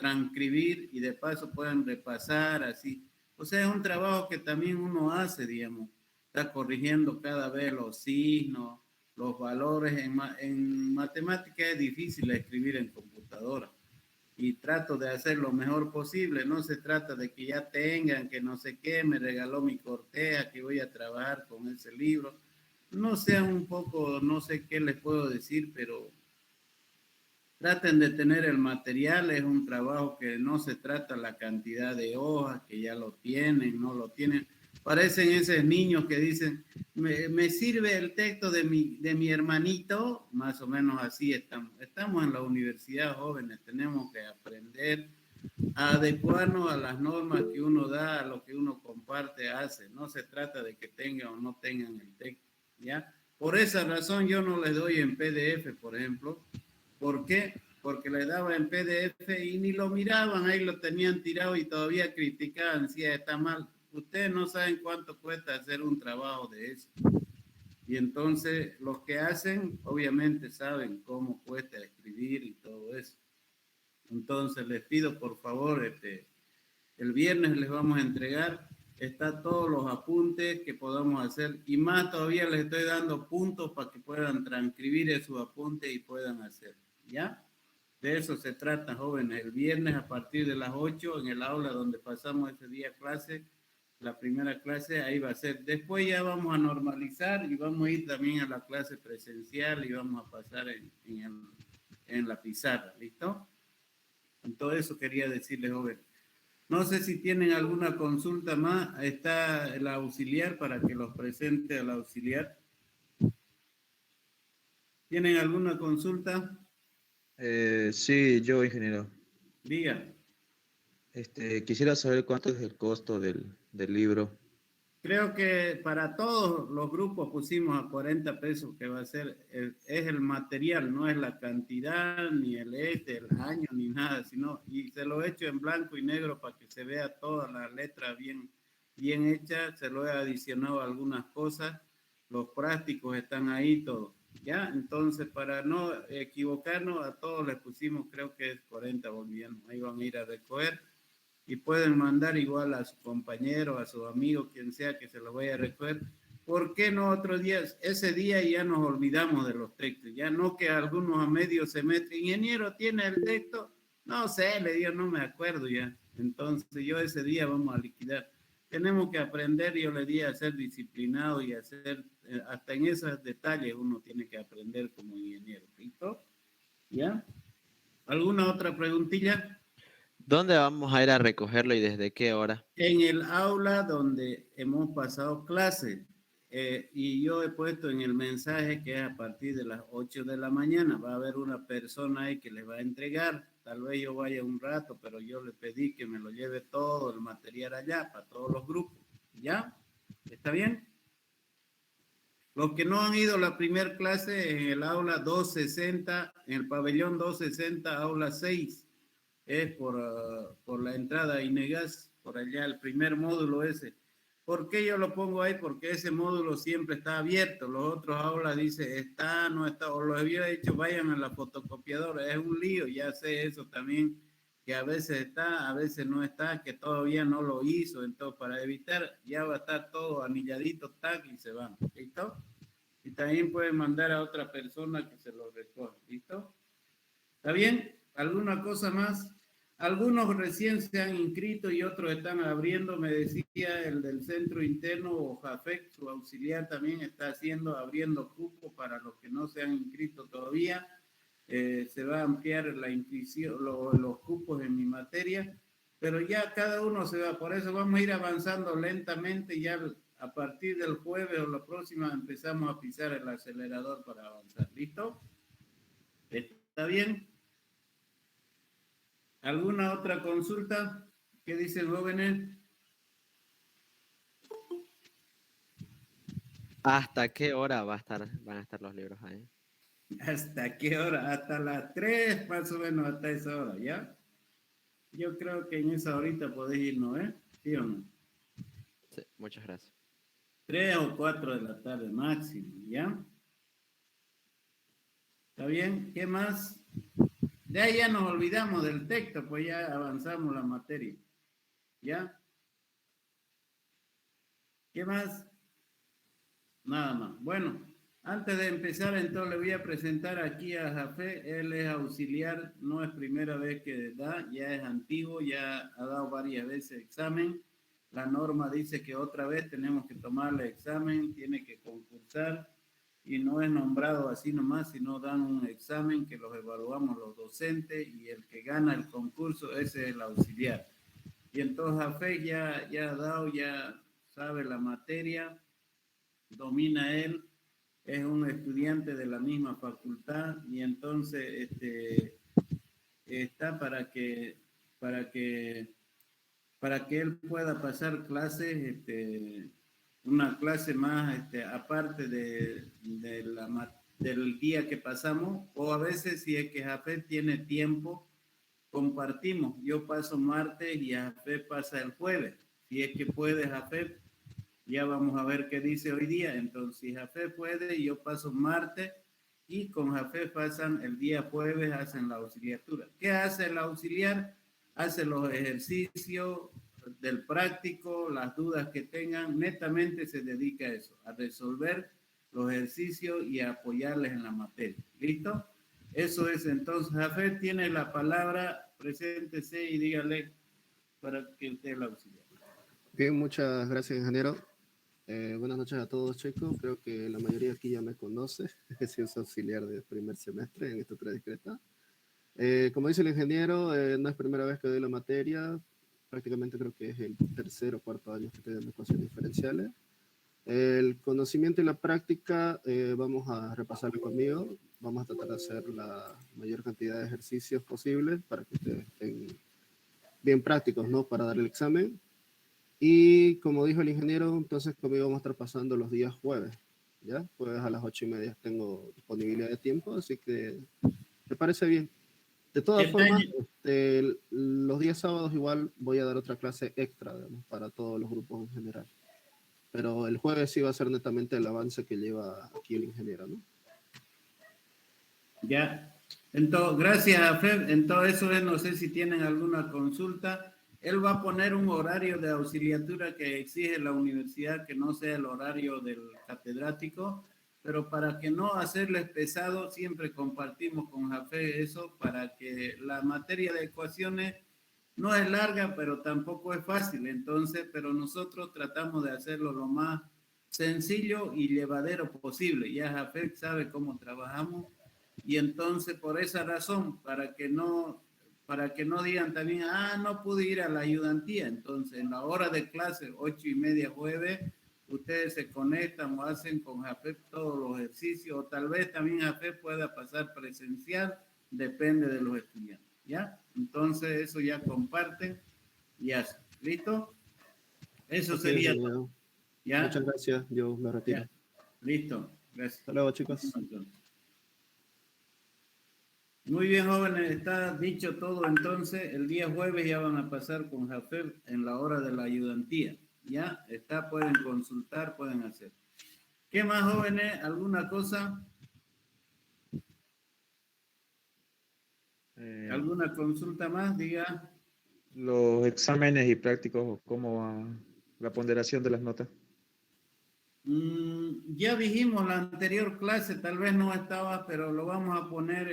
transcribir y de paso pueden repasar así. O sea, es un trabajo que también uno hace, digamos, está corrigiendo cada vez los signos, los valores. En matemática es difícil escribir en computadora y trato de hacer lo mejor posible. No se trata de que ya tengan, que no sé qué, me regaló mi cortea, que voy a trabajar con ese libro. No sea un poco, no sé qué les puedo decir, pero traten de tener el material. Es un trabajo que no se trata la cantidad de hojas, que ya lo tienen, no lo tienen. Parecen esos niños que dicen, me sirve el texto de mi hermanito, más o menos así estamos. Estamos en la universidad, jóvenes, tenemos que aprender a adecuarnos a las normas que uno da, a lo que uno comparte, hace. No se trata de que tengan o no tengan el texto, ¿ya? Por esa razón yo no les doy en PDF, por ejemplo. ¿Por qué? Porque le daba en PDF y ni lo miraban, ahí lo tenían tirado y todavía criticaban, si está mal. Ustedes no saben cuánto cuesta hacer un trabajo de eso. Y entonces los que hacen, obviamente saben cómo cuesta escribir y todo eso. Entonces les pido por favor, el viernes les vamos a entregar, está todos los apuntes que podamos hacer y más todavía les estoy dando puntos para que puedan transcribir esos apuntes y puedan hacer, ¿ya? De eso se trata, jóvenes. El viernes a partir de las 8 en el aula donde pasamos ese día clase, la primera clase, ahí va a ser. Después ya vamos a normalizar y vamos a ir también a la clase presencial y vamos a pasar en la pizarra, ¿listo? En todo eso quería decirles, jóvenes. No sé si tienen alguna consulta más. Está el auxiliar para que los presente al auxiliar. ¿Tienen alguna consulta? Sí, yo, ingeniero. Diga. Quisiera saber cuánto es el costo del libro. Creo que para todos los grupos pusimos a 40 pesos, que va a ser, es el material, no es la cantidad, ni el año, ni nada, sino, y se lo he hecho en blanco y negro para que se vea toda la letra bien, bien hecha, se lo he adicionado algunas cosas, los prácticos están ahí, todo, ¿ya? Entonces, para no equivocarnos, a todos les pusimos, creo que es 40 bolivianos, ahí van a ir a recoger y pueden mandar igual a su compañero, a su amigo, quien sea que se lo vaya a recoger. ¿Por qué no otro día? Ese día ya nos olvidamos de los textos, ya no que algunos a medio semestre, ingeniero, ¿tiene el texto? No sé, le digo, no me acuerdo ya. Entonces yo ese día vamos a liquidar. Tenemos que aprender, yo le di a ser disciplinado y hacer, hasta en esos detalles uno tiene que aprender como ingeniero. ¿Listo? ¿Ya? ¿Alguna otra preguntilla? ¿Dónde vamos a ir a recogerlo y desde qué hora? En el aula donde hemos pasado clase, y yo he puesto en el mensaje que es a partir de las 8 de la mañana. Va a haber una persona ahí que le va a entregar. Tal vez yo vaya un rato, pero yo le pedí que me lo lleve todo el material allá para todos los grupos. ¿Ya? ¿Está bien? Los que no han ido a la primera clase en el aula 260, en el pabellón 260, aula 6, es por la entrada a Inegas, por allá el primer módulo ese. ¿Por qué yo lo pongo ahí? Porque ese módulo siempre está abierto. Los otros aulas dice está, no está, o lo había dicho, vayan a la fotocopiadora. Es un lío, ya sé eso también, que a veces está, a veces no está, que todavía no lo hizo. Entonces, para evitar, ya va a estar todo anilladito, tac, y se van. ¿Listo? Y también pueden mandar a otra persona que se lo recoja. ¿Listo? ¿Está bien? ¿Alguna cosa más? Algunos recién se han inscrito y otros están abriendo. Me decía el del centro interno o Jafec, su auxiliar también está haciendo, abriendo cupos para los que no se han inscrito todavía. Se va a ampliar la inscripción, los cupos en mi materia, pero ya cada uno se va. Por eso vamos a ir avanzando lentamente. Ya a partir del jueves o la próxima empezamos a pisar el acelerador para avanzar. ¿Listo? ¿Está bien? ¿Alguna otra consulta? ¿Qué dicen jóvenes? ¿Hasta qué hora van a estar los libros ahí? ¿Hasta qué hora? Hasta las 3 más o menos, hasta esa hora, ¿ya? Yo creo que en esa horita podéis ir, ¿no? ¿Sí o no? Sí, muchas gracias. 3 o 4 de la tarde máximo, ¿ya? ¿Está bien? ¿Qué más? De ahí ya nos olvidamos del texto, pues ya avanzamos la materia. ¿Ya? ¿Qué más? Nada más. Bueno, antes de empezar, entonces le voy a presentar aquí a Jafé. Él es auxiliar, no es primera vez que da, ya es antiguo, ya ha dado varias veces examen. La norma dice que otra vez tenemos que tomarle examen, tiene que concursar y no es nombrado así nomás, sino dan un examen que los evaluamos los docentes y el que gana el concurso, ese es el auxiliar. Y entonces Jafé ya ha dado, ya sabe la materia, domina él, es un estudiante de la misma facultad y entonces está para que él pueda pasar clases, una clase más aparte del día que pasamos, o a veces si es que Jafet tiene tiempo, compartimos. Yo paso martes y Jafet pasa el jueves. Si es que puede Jafet, ya vamos a ver qué dice hoy día. Entonces, si Jafet puede, yo paso martes y con Jafet pasan el día jueves, hacen la auxiliatura. ¿Qué hace el auxiliar? Hace los ejercicios del práctico, las dudas que tengan, netamente se dedica a eso, a resolver los ejercicios y a apoyarles en la materia. ¿Listo? Eso es entonces. Jafet tiene la palabra, preséntese y dígale para que usted la auxilie. Bien, muchas gracias, ingeniero. Buenas noches a todos, chicos. Creo que la mayoría aquí ya me conoce. He sido auxiliar de primer semestre en estructura discreta. Como dice el ingeniero, no es primera vez que doy la materia. Prácticamente creo que es el tercer o cuarto año que estoy dando ecuaciones diferenciales. El conocimiento y la práctica vamos a repasarlo conmigo. Vamos a tratar de hacer la mayor cantidad de ejercicios posibles para que ustedes estén bien prácticos, ¿no? Para dar el examen. Y como dijo el ingeniero, entonces conmigo vamos a estar pasando los días jueves, ¿ya? Jueves a las 8:30 tengo disponibilidad de tiempo, así que me parece bien. De todas formas, los días sábados igual voy a dar otra clase extra, digamos, para todos los grupos en general. Pero el jueves sí va a ser netamente el avance que lleva aquí el ingeniero, ¿no? Ya. Entonces, gracias a Feb. Entonces, eso es, no sé si tienen alguna consulta. Él va a poner un horario de auxiliatura que exige la universidad, que no sea el horario del catedrático, pero para que no hacerles pesado, siempre compartimos con Jafé eso, para que la materia de ecuaciones no es larga, pero tampoco es fácil. Entonces, pero nosotros tratamos de hacerlo lo más sencillo y llevadero posible. Ya Jafé sabe cómo trabajamos y entonces por esa razón, para que no digan también, no pude ir a la ayudantía. Entonces, en la hora de clase, 8:30 jueves, ustedes se conectan o hacen con Jafet todos los ejercicios, o tal vez también Jafet pueda pasar presencial, depende de los estudiantes, ¿ya? Entonces, eso ya comparten y hacen. ¿Listo? Eso Okay, sería todo. ¿Ya? Muchas gracias, yo me retiro. Ya. Listo, gracias. Hasta luego, chicos. Muy bien, jóvenes, está dicho todo. Entonces, el día jueves ya van a pasar con Jafet en la hora de la ayudantía. Ya está, pueden consultar, pueden hacer. ¿Qué más, jóvenes? ¿Alguna cosa? ¿Alguna consulta más? Diga. Los exámenes y prácticos, ¿cómo va la ponderación de las notas? Ya dijimos la anterior clase, tal vez no estaba, pero lo vamos a poner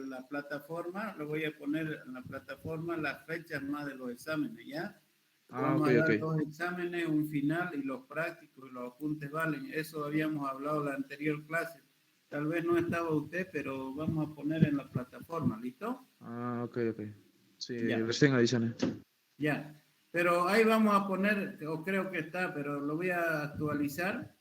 la plataforma. Lo voy a poner en la plataforma las fechas más de los exámenes, ¿ya? Vamos a dar 2 exámenes, un final y los prácticos y los apuntes valen. Eso habíamos hablado la anterior clase. Tal vez no estaba usted, pero vamos a poner en la plataforma, ¿listo? Ok. Sí, Ya. recién adicioné. Ya. Pero ahí vamos a poner, o creo que está, pero lo voy a actualizar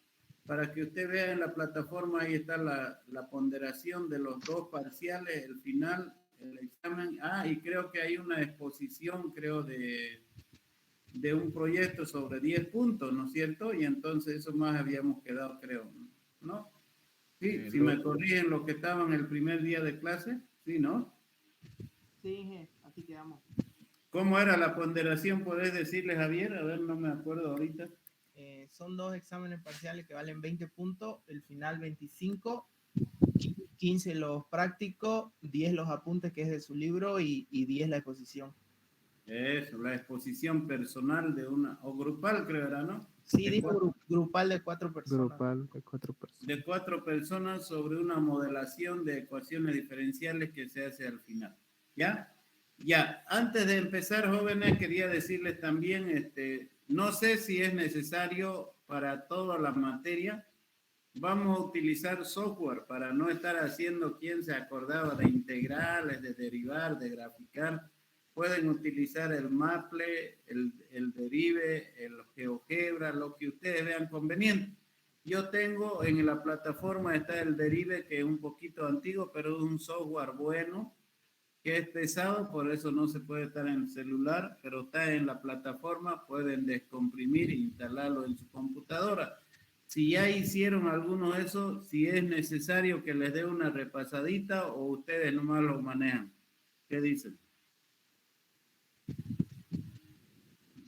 para que usted vea en la plataforma. Ahí está la ponderación de los 2 parciales, el final, el examen. Y creo que hay una exposición, creo, de un proyecto sobre 10 puntos, ¿no es cierto? Y entonces eso más habíamos quedado, creo, ¿no? Sí, si me corrigen lo que estaba en el primer día de clase, sí, ¿no? Sí, así quedamos. ¿Cómo era la ponderación? ¿Podés decirle, Javier? A ver, no me acuerdo ahorita. Son 2 exámenes parciales que valen 20 puntos, el final 25, y 15 los prácticos, 10 los apuntes que es de su libro y 10 la exposición. Eso, la exposición personal de una, o grupal creo era, ¿no? Sí, De dijo cuatro- grupal de 4 personas. Grupal de 4 personas. de 4 personas sobre una modelación de ecuaciones diferenciales que se hace al final. ¿Ya? Ya, antes de empezar, jóvenes, quería decirles también, no sé si es necesario para toda la materia, vamos a utilizar software para no estar haciendo quien se acordaba de integrales, de derivar, de graficar. Pueden utilizar el Maple, el Derive, el GeoGebra, lo que ustedes vean conveniente. Yo tengo en la plataforma está el Derive, que es un poquito antiguo, pero es un software bueno, que es pesado, por eso no se puede estar en el celular, pero está en la plataforma, pueden descomprimir e instalarlo en su computadora. Si ya hicieron alguno de esos, si es necesario que les dé una repasadita o ustedes nomás lo manejan. ¿Qué dicen?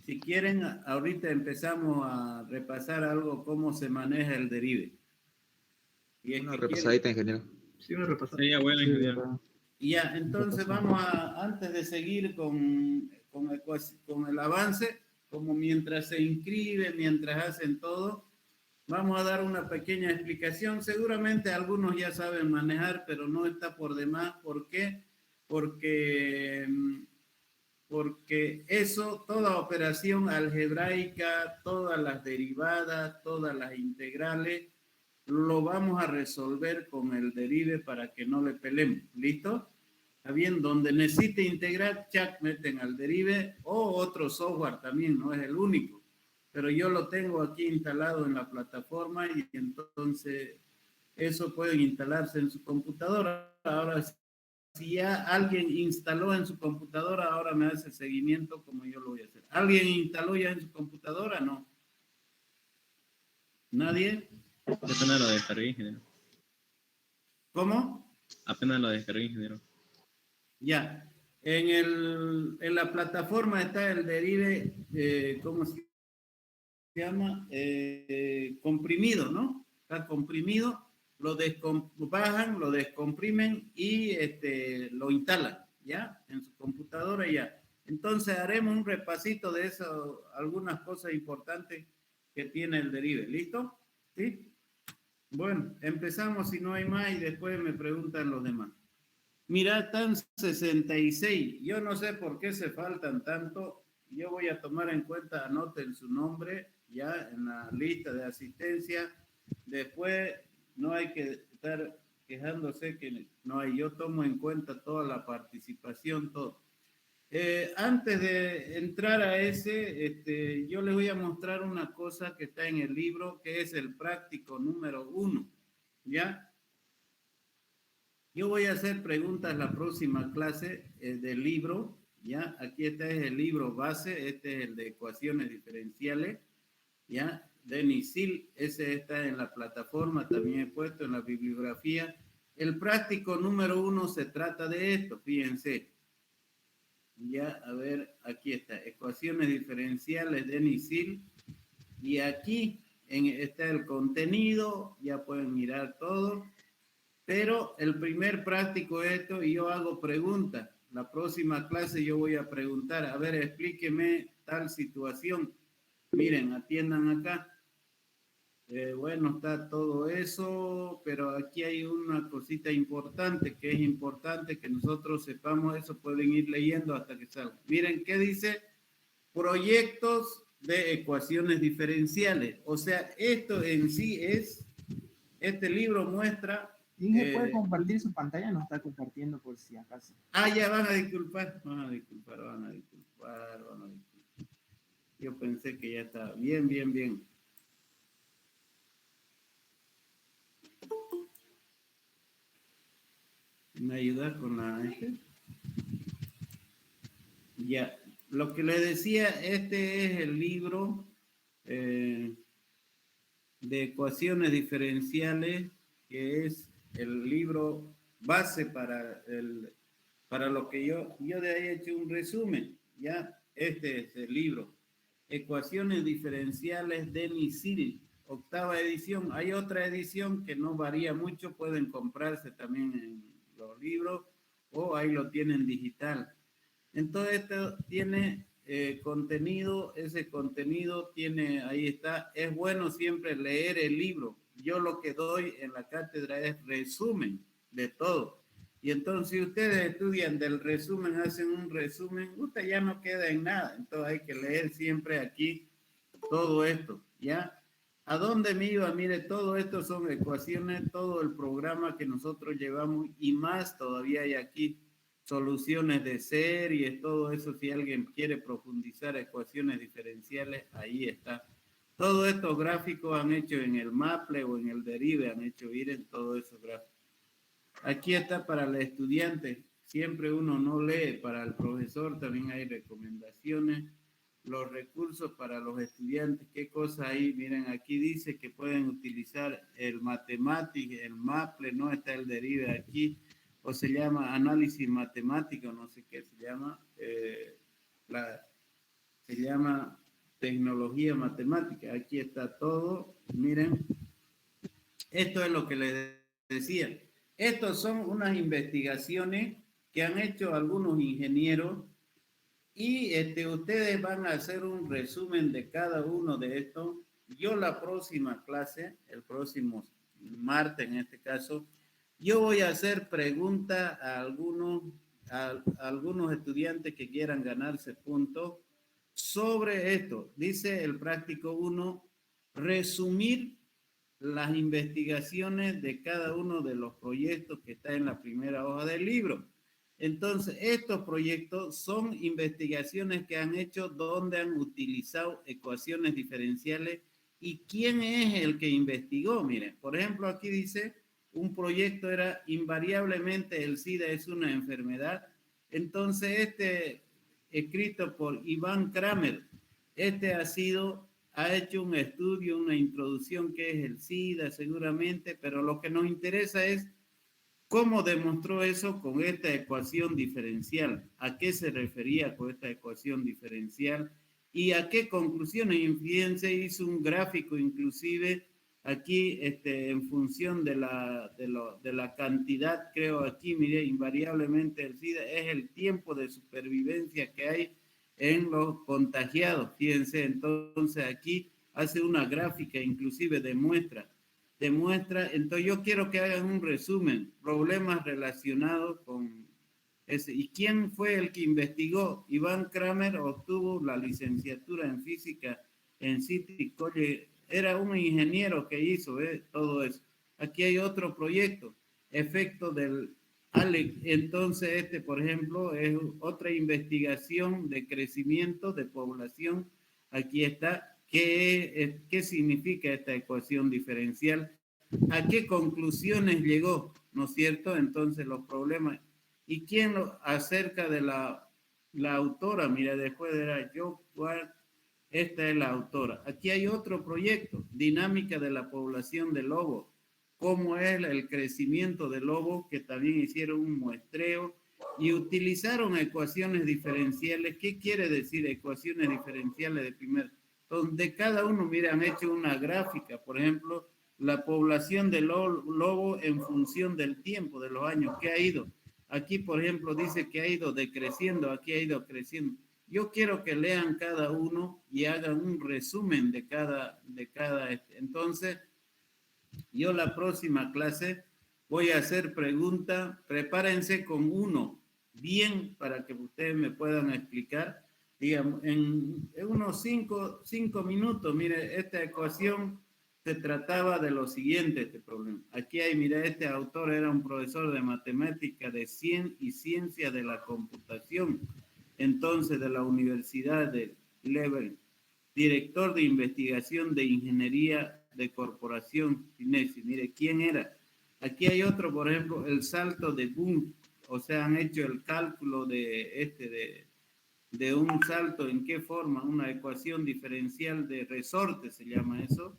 Si quieren, ahorita empezamos a repasar algo, cómo se maneja el derive. Y es Una que repasadita, ingeniero. Sí, una repasada. Sería bueno, Sí, ingeniero. ¿verdad? ya, entonces vamos a, antes de seguir con el avance, como mientras se inscriben, mientras hacen todo, vamos a dar una pequeña explicación. Seguramente algunos ya saben manejar, pero no está por demás. ¿Por qué? Porque eso, toda operación algebraica, todas las derivadas, todas las integrales, lo vamos a resolver con el derive para que no le pelemos. ¿Listo? Está bien, donde necesite integrar, chat, meten al derive o otro software también, no es el único. Pero yo lo tengo aquí instalado en la plataforma y entonces eso pueden instalarse en su computadora. Ahora, si ya alguien instaló en su computadora, ahora me hace seguimiento como yo lo voy a hacer. ¿Alguien instaló ya en su computadora? No. ¿Nadie? Apenas lo descargué, ingeniero. ¿Cómo? Apenas lo descargué, ingeniero. Ya. En la plataforma está el derive, ¿cómo se llama? Comprimido, ¿no? Está comprimido, lo bajan, lo descomprimen y lo instalan, ¿ya? En su computadora ya. Entonces haremos un repasito de eso, algunas cosas importantes que tiene el derive. ¿Listo? ¿Sí? Bueno, empezamos si no hay más y después me preguntan los demás. Mira, están 66. Yo no sé por qué se faltan tanto. Yo voy a tomar en cuenta, anoten su nombre ya en la lista de asistencia. Después no hay que estar quejándose que no hay. Yo tomo en cuenta toda la participación, todo. Antes de entrar a ese, yo les voy a mostrar una cosa que está en el libro, que es el práctico número 1, ¿ya? Yo voy a hacer preguntas la próxima clase del libro, ¿ya? Aquí este es el libro base, este es el de ecuaciones diferenciales, ¿ya? De Nisil, ese está en la plataforma, también he puesto en la bibliografía. El práctico número 1 se trata de esto, fíjense. Ya, a ver, aquí está, ecuaciones diferenciales de Nisil, y aquí está el contenido, ya pueden mirar todo. Pero el primer práctico es esto y yo hago preguntas. La próxima clase yo voy a preguntar, a ver, explíqueme tal situación. Miren, atiendan acá. Bueno, está todo eso, pero aquí hay una cosita importante, que es importante que nosotros sepamos eso, pueden ir leyendo hasta que salga. Miren, ¿qué dice? Proyectos de ecuaciones diferenciales. O sea, esto en sí es, este libro muestra... Inge puede compartir su pantalla, no está compartiendo por si acaso. Ya van a disculpar. Yo pensé que ya estaba bien, bien, bien. ¿Me ayuda con la Ya, lo que le decía, este es el libro de ecuaciones diferenciales, que es el libro base para lo que yo de ahí he hecho un resumen, ya, este es el libro, ecuaciones diferenciales de Nisil, octava edición. Hay otra edición que no varía mucho, pueden comprarse también en los libros o ahí lo tienen digital. Entonces esto tiene contenido, ese contenido tiene, ahí está, es bueno siempre leer el libro. Yo lo que doy en la cátedra es resumen de todo. Y entonces si ustedes estudian del resumen, hacen un resumen, usted ya no queda en nada. Entonces hay que leer siempre aquí todo esto, ¿ya? ¿A dónde me iba? Mire, todo esto son ecuaciones, todo el programa que nosotros llevamos y más todavía hay aquí soluciones de series, todo eso, si alguien quiere profundizar ecuaciones diferenciales, ahí está. Todos estos gráficos han hecho en el Maple o en el Derive, han hecho ir en todos esos gráficos. Aquí está para el estudiante, siempre uno no lee, para el profesor también hay recomendaciones, los recursos para los estudiantes, qué cosa hay, miren, aquí dice que pueden utilizar el Mathematics, el Maple, no está el Derive aquí, o se llama análisis matemático, no sé qué se llama, se llama tecnología matemática. Aquí está todo, miren, esto es lo que les decía. Estos son unas investigaciones que han hecho algunos ingenieros y ustedes van a hacer un resumen de cada uno de estos. Yo la próxima clase, el próximo martes en este caso, yo voy a hacer preguntas a algunos estudiantes que quieran ganarse puntos sobre esto. Dice el práctico 1, resumir las investigaciones de cada uno de los proyectos que está en la primera hoja del libro. Entonces, estos proyectos son investigaciones que han hecho donde han utilizado ecuaciones diferenciales y quién es el que investigó. Miren, por ejemplo, aquí dice, un proyecto era invariablemente el SIDA es una enfermedad. Entonces, escrito por Iván Kramer, ha hecho un estudio, una introducción que es el SIDA seguramente, pero lo que nos interesa es cómo demostró eso con esta ecuación diferencial, a qué se refería con esta ecuación diferencial y a qué conclusiones. Fíjense, hizo un gráfico inclusive aquí en función de la cantidad, creo aquí, mire, invariablemente el SIDA es el tiempo de supervivencia que hay en los contagiados. Fíjense, entonces aquí hace una gráfica, inclusive demuestra. Entonces yo quiero que hagan un resumen, problemas relacionados con ese. ¿Y quién fue el que investigó? Iván Kramer obtuvo la licenciatura en física en City College. Era un ingeniero que hizo todo eso. Aquí hay otro proyecto, efecto del ALEC. Entonces, por ejemplo, es otra investigación de crecimiento de población. Aquí está. ¿Qué significa esta ecuación diferencial? ¿A qué conclusiones llegó? ¿No es cierto? Entonces, los problemas. ¿Y quién acerca de la autora? Mira, después era yo, esta es la autora. Aquí hay otro proyecto, dinámica de la población de lobos. Cómo es el crecimiento de lobos, que también hicieron un muestreo y utilizaron ecuaciones diferenciales. ¿Qué quiere decir ecuaciones diferenciales de primer? Donde cada uno, mira, han hecho una gráfica, por ejemplo, la población de lobo en función del tiempo, de los años, que ha ido. Aquí, por ejemplo, dice que ha ido decreciendo, aquí ha ido creciendo. Yo quiero que lean cada uno y hagan un resumen de cada. Entonces, yo la próxima clase voy a hacer preguntas. Prepárense con uno, bien, para que ustedes me puedan explicar. Digamos, en unos 5 minutos, mire, esta ecuación se trataba de lo siguiente, este problema. Aquí hay, mira, este autor era un profesor de matemática y ciencia de la computación, entonces de la Universidad de Leuven, director de investigación de ingeniería de corporación Cinesi. Mire, ¿quién era? Aquí hay otro, por ejemplo, el salto de Boom, o sea, han hecho el cálculo de un salto, ¿en qué forma? Una ecuación diferencial de resorte, se llama eso.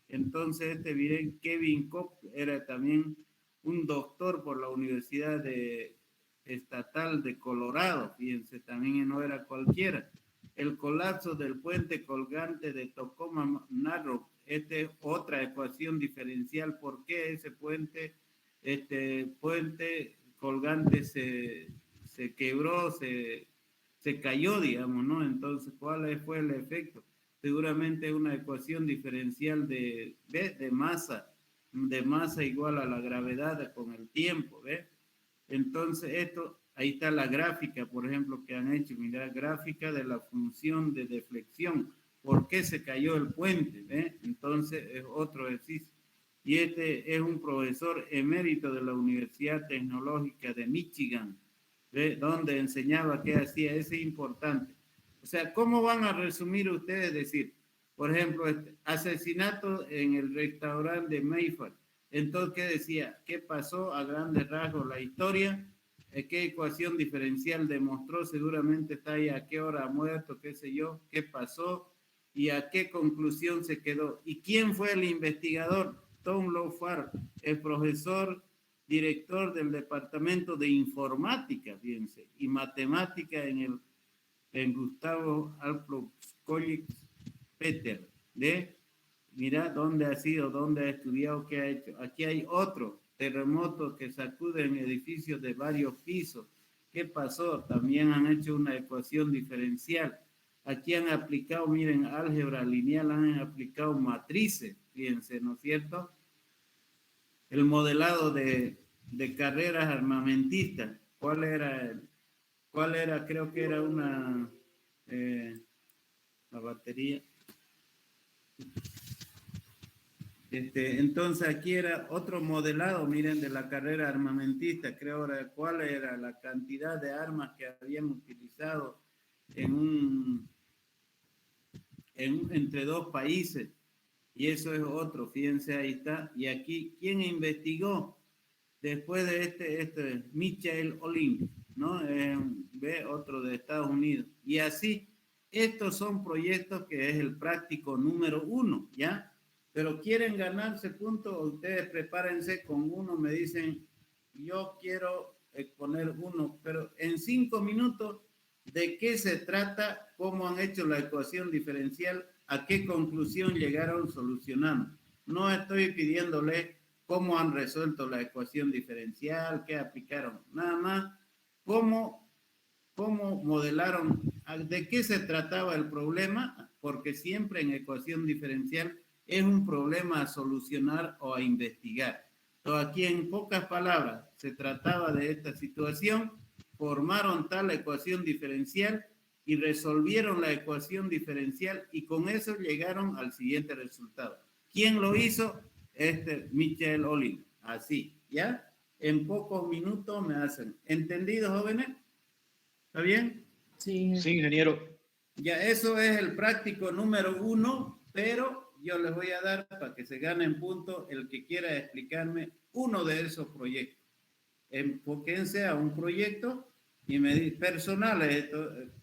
Entonces, miren, Kevin Kopp era también un doctor por la Universidad Estatal de Colorado, fíjense, también no era cualquiera. El colapso del puente colgante de Tacoma Narrows, esta es otra ecuación diferencial. ¿Por qué ese puente colgante se quebró, se cayó, digamos, ¿no? Entonces, ¿cuál fue el efecto? Seguramente una ecuación diferencial de masa igual a la gravedad con el tiempo, ¿ves? Entonces, ahí está la gráfica, por ejemplo, que han hecho, mira, gráfica de la función de deflexión. ¿Por qué se cayó el puente? ¿Ves? Entonces, es otro ejercicio. Y este es un profesor emérito de la Universidad Tecnológica de Michigan, ¿ves? Donde enseñaba qué hacía. Ese es importante. O sea, ¿cómo van a resumir ustedes? Decir, por ejemplo, asesinato en el restaurante de Mayfair. Entonces, ¿qué decía? ¿Qué pasó a grandes rasgos la historia? ¿Qué ecuación diferencial demostró? Seguramente está ahí a qué hora ha muerto, qué sé yo, qué pasó y a qué conclusión se quedó. ¿Y quién fue el investigador? Tom Lowfar, el profesor director del departamento de informática, fíjense, y matemática en Gustavo Adolfo College Peter, mira dónde ha sido, dónde ha estudiado, qué ha hecho. Aquí hay otro terremoto que sacuden edificios de varios pisos. ¿Qué pasó? También han hecho una ecuación diferencial. Aquí han aplicado, miren, álgebra lineal, han aplicado matrices, fíjense, ¿no es cierto? El modelado de carreras armamentistas. ¿Cuál era? Creo que era la batería. Entonces aquí era otro modelado, miren, de la carrera armamentista. Creo ahora cuál era la cantidad de armas que habían utilizado entre dos países. Y eso es otro, fíjense, ahí está. Y aquí, ¿quién investigó? Después de Michael Olin, ¿no? Ve otro de Estados Unidos. Y así, estos son proyectos que es el práctico número 1, ¿ya? Pero quieren ganarse puntos, ustedes prepárense con uno, me dicen, yo quiero exponer uno, pero en 5 minutos, ¿de qué se trata? ¿Cómo han hecho la ecuación diferencial? ¿A qué conclusión llegaron solucionando? No estoy pidiéndole cómo han resuelto la ecuación diferencial, qué aplicaron, nada más, cómo modelaron, de qué se trataba el problema, porque siempre en ecuación diferencial es un problema a solucionar o a investigar. Entonces aquí en pocas palabras se trataba de esta situación, formaron tal ecuación diferencial y resolvieron la ecuación diferencial y con eso llegaron al siguiente resultado. ¿Quién lo hizo? Michael Olin. Así, ¿ya? En pocos minutos me hacen. ¿Entendido, jóvenes? ¿Está bien? Sí. Sí, ingeniero. Ya, eso es el práctico número 1, pero yo les voy a dar para que se ganen puntos el que quiera explicarme uno de esos proyectos. Enfóquense a un proyecto y me dice personales,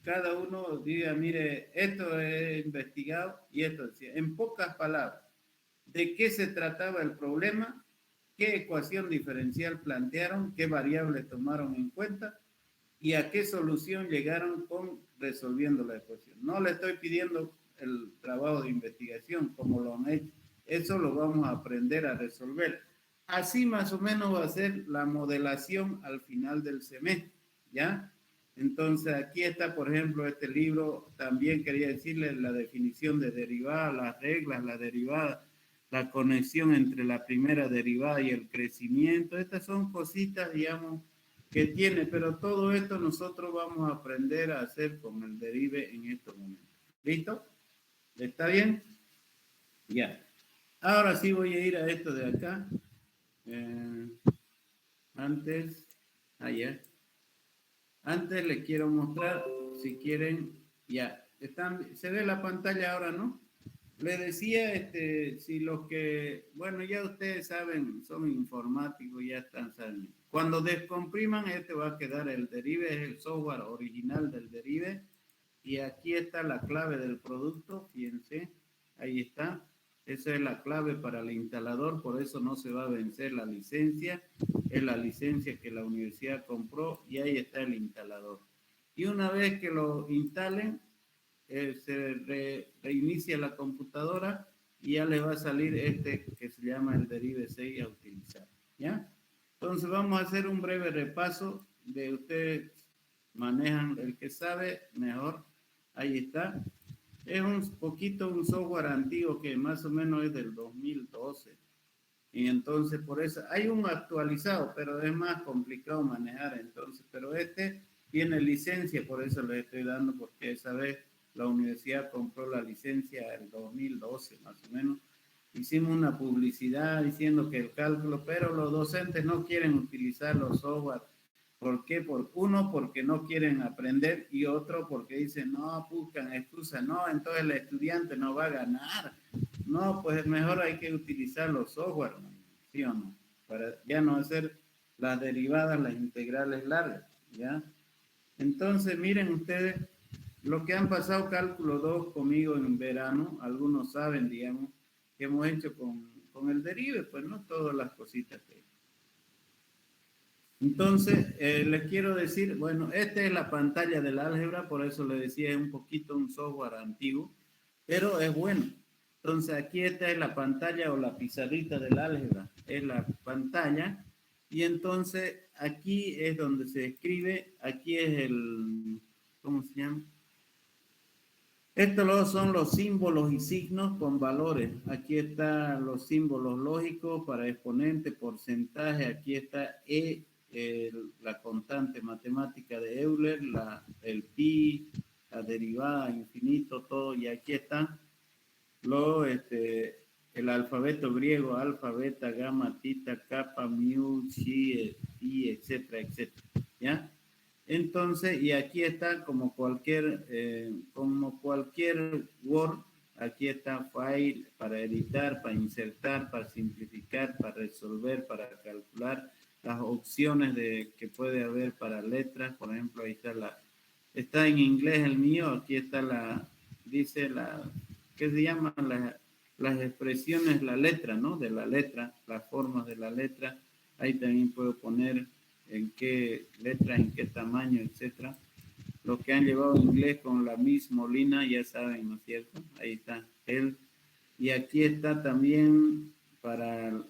cada uno diga, mire, esto he investigado y esto decía. En pocas palabras, ¿de qué se trataba el problema? ¿Qué ecuación diferencial plantearon? ¿Qué variables tomaron en cuenta? ¿Y a qué solución llegaron resolviendo la ecuación? No le estoy pidiendo el trabajo de investigación como lo han hecho. Eso lo vamos a aprender a resolver. Así más o menos va a ser la modelación al final del semestre, ¿ya? Entonces aquí está, por ejemplo, este libro. También quería decirles la definición de derivada, las reglas, la derivada, la conexión entre la primera derivada y el crecimiento. Estas son cositas, digamos, que tiene, pero todo esto nosotros vamos a aprender a hacer con el derive en estos momentos. ¿Listo? ¿Está bien? Ya. Ahora sí voy a ir a esto de acá. Antes les quiero mostrar, si quieren, ya. Se ve la pantalla ahora, ¿no? Le decía, si los que, bueno, ya ustedes saben, son informáticos, ya están sabiendo. Cuando descompriman, va a quedar el derive, es el software original del derive. Y aquí está la clave del producto, fíjense, ahí está. Esa es la clave para el instalador, por eso no se va a vencer la licencia. Es la licencia que la universidad compró y ahí está el instalador. Y una vez que lo instalen, se reinicia la computadora y ya les va a salir este que se llama el derive 6 a utilizar, ¿ya? Entonces vamos a hacer un breve repaso de ustedes manejan, el que sabe mejor, ahí está. Es un poquito un software antiguo que más o menos es del 2012. Y entonces por eso hay un actualizado, pero es más complicado manejar entonces. Pero este tiene licencia, por eso le estoy dando, porque esa vez la universidad compró la licencia en 2012 más o menos. Hicimos una publicidad diciendo que el cálculo, pero los docentes no quieren utilizar los software. ¿Por qué? Uno, porque no quieren aprender y otro porque dicen, no, buscan excusas, no, entonces el estudiante no va a ganar. No, pues mejor hay que utilizar los software, ¿no? ¿Sí o no? Para ya no hacer las derivadas, las integrales largas, ¿ya? Entonces, miren ustedes, lo que han pasado cálculo 2 conmigo en verano, algunos saben, digamos, que hemos hecho con el derive, pues no todas las cositas que entonces, les quiero decir, bueno, esta es la pantalla del álgebra, por eso le decía, es un poquito un software antiguo, pero es bueno. Entonces, aquí esta es la pantalla o la pizarrita del álgebra, es la pantalla, y entonces aquí es donde se escribe, aquí es el, ¿cómo se llama? Estos son los símbolos y signos con valores. Aquí están los símbolos lógicos para exponente, porcentaje. Aquí está E, la constante matemática de Euler, el pi, la derivada, infinito, todo. Y aquí está el alfabeto griego, alfa, beta, gamma, tita, kappa, mu, chi, pi, etcétera, etcétera. ¿Ya? Entonces, y aquí está como cualquier Word, aquí está File para editar, para insertar, para simplificar, para resolver, para calcular las opciones que puede haber para letras. Por ejemplo, ahí está en inglés el mío, aquí está ¿qué se llaman? Las expresiones, la letra, ¿no? De la letra, las formas de la letra. Ahí también puedo poner en qué letra, en qué tamaño, etcétera. Los que han llevado inglés con la Miss Molina ya saben, ¿no es cierto? Ahí está él. Y aquí está también para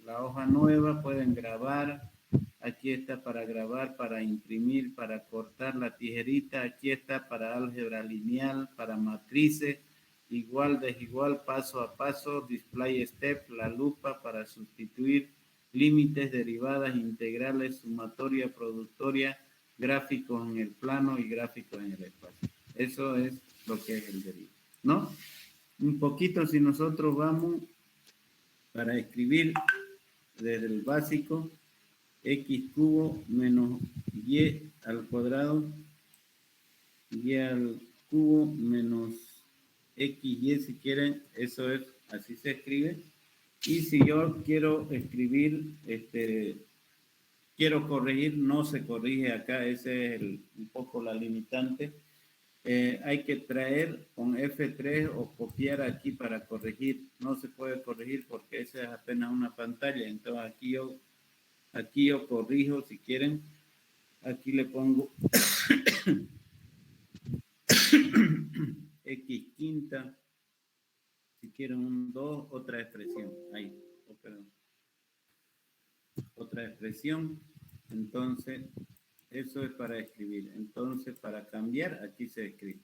la hoja nueva, pueden grabar. Aquí está para grabar, para imprimir, para cortar la tijerita. Aquí está para álgebra lineal, para matrices, igual, desigual, paso a paso, display step, la lupa para sustituir límites, derivadas, integrales, sumatoria, productoria, gráficos en el plano y gráficos en el espacio. Eso es lo que es el derivo, ¿no? Un poquito si nosotros vamos para escribir desde el básico, x cubo menos y al cuadrado, y al cubo menos xy si quieren, eso es, así se escribe. Y si yo quiero escribir, quiero corregir, no se corrige acá, ese es un poco la limitante. Hay que traer con F3 o copiar aquí para corregir. No se puede corregir porque esa es apenas una pantalla. Entonces aquí yo corrijo si quieren. Aquí le pongo x quinta. Si quieren un 2, otra expresión. Ahí, perdón. Otra expresión. Entonces, eso es para escribir. Entonces, para cambiar, aquí se escribe.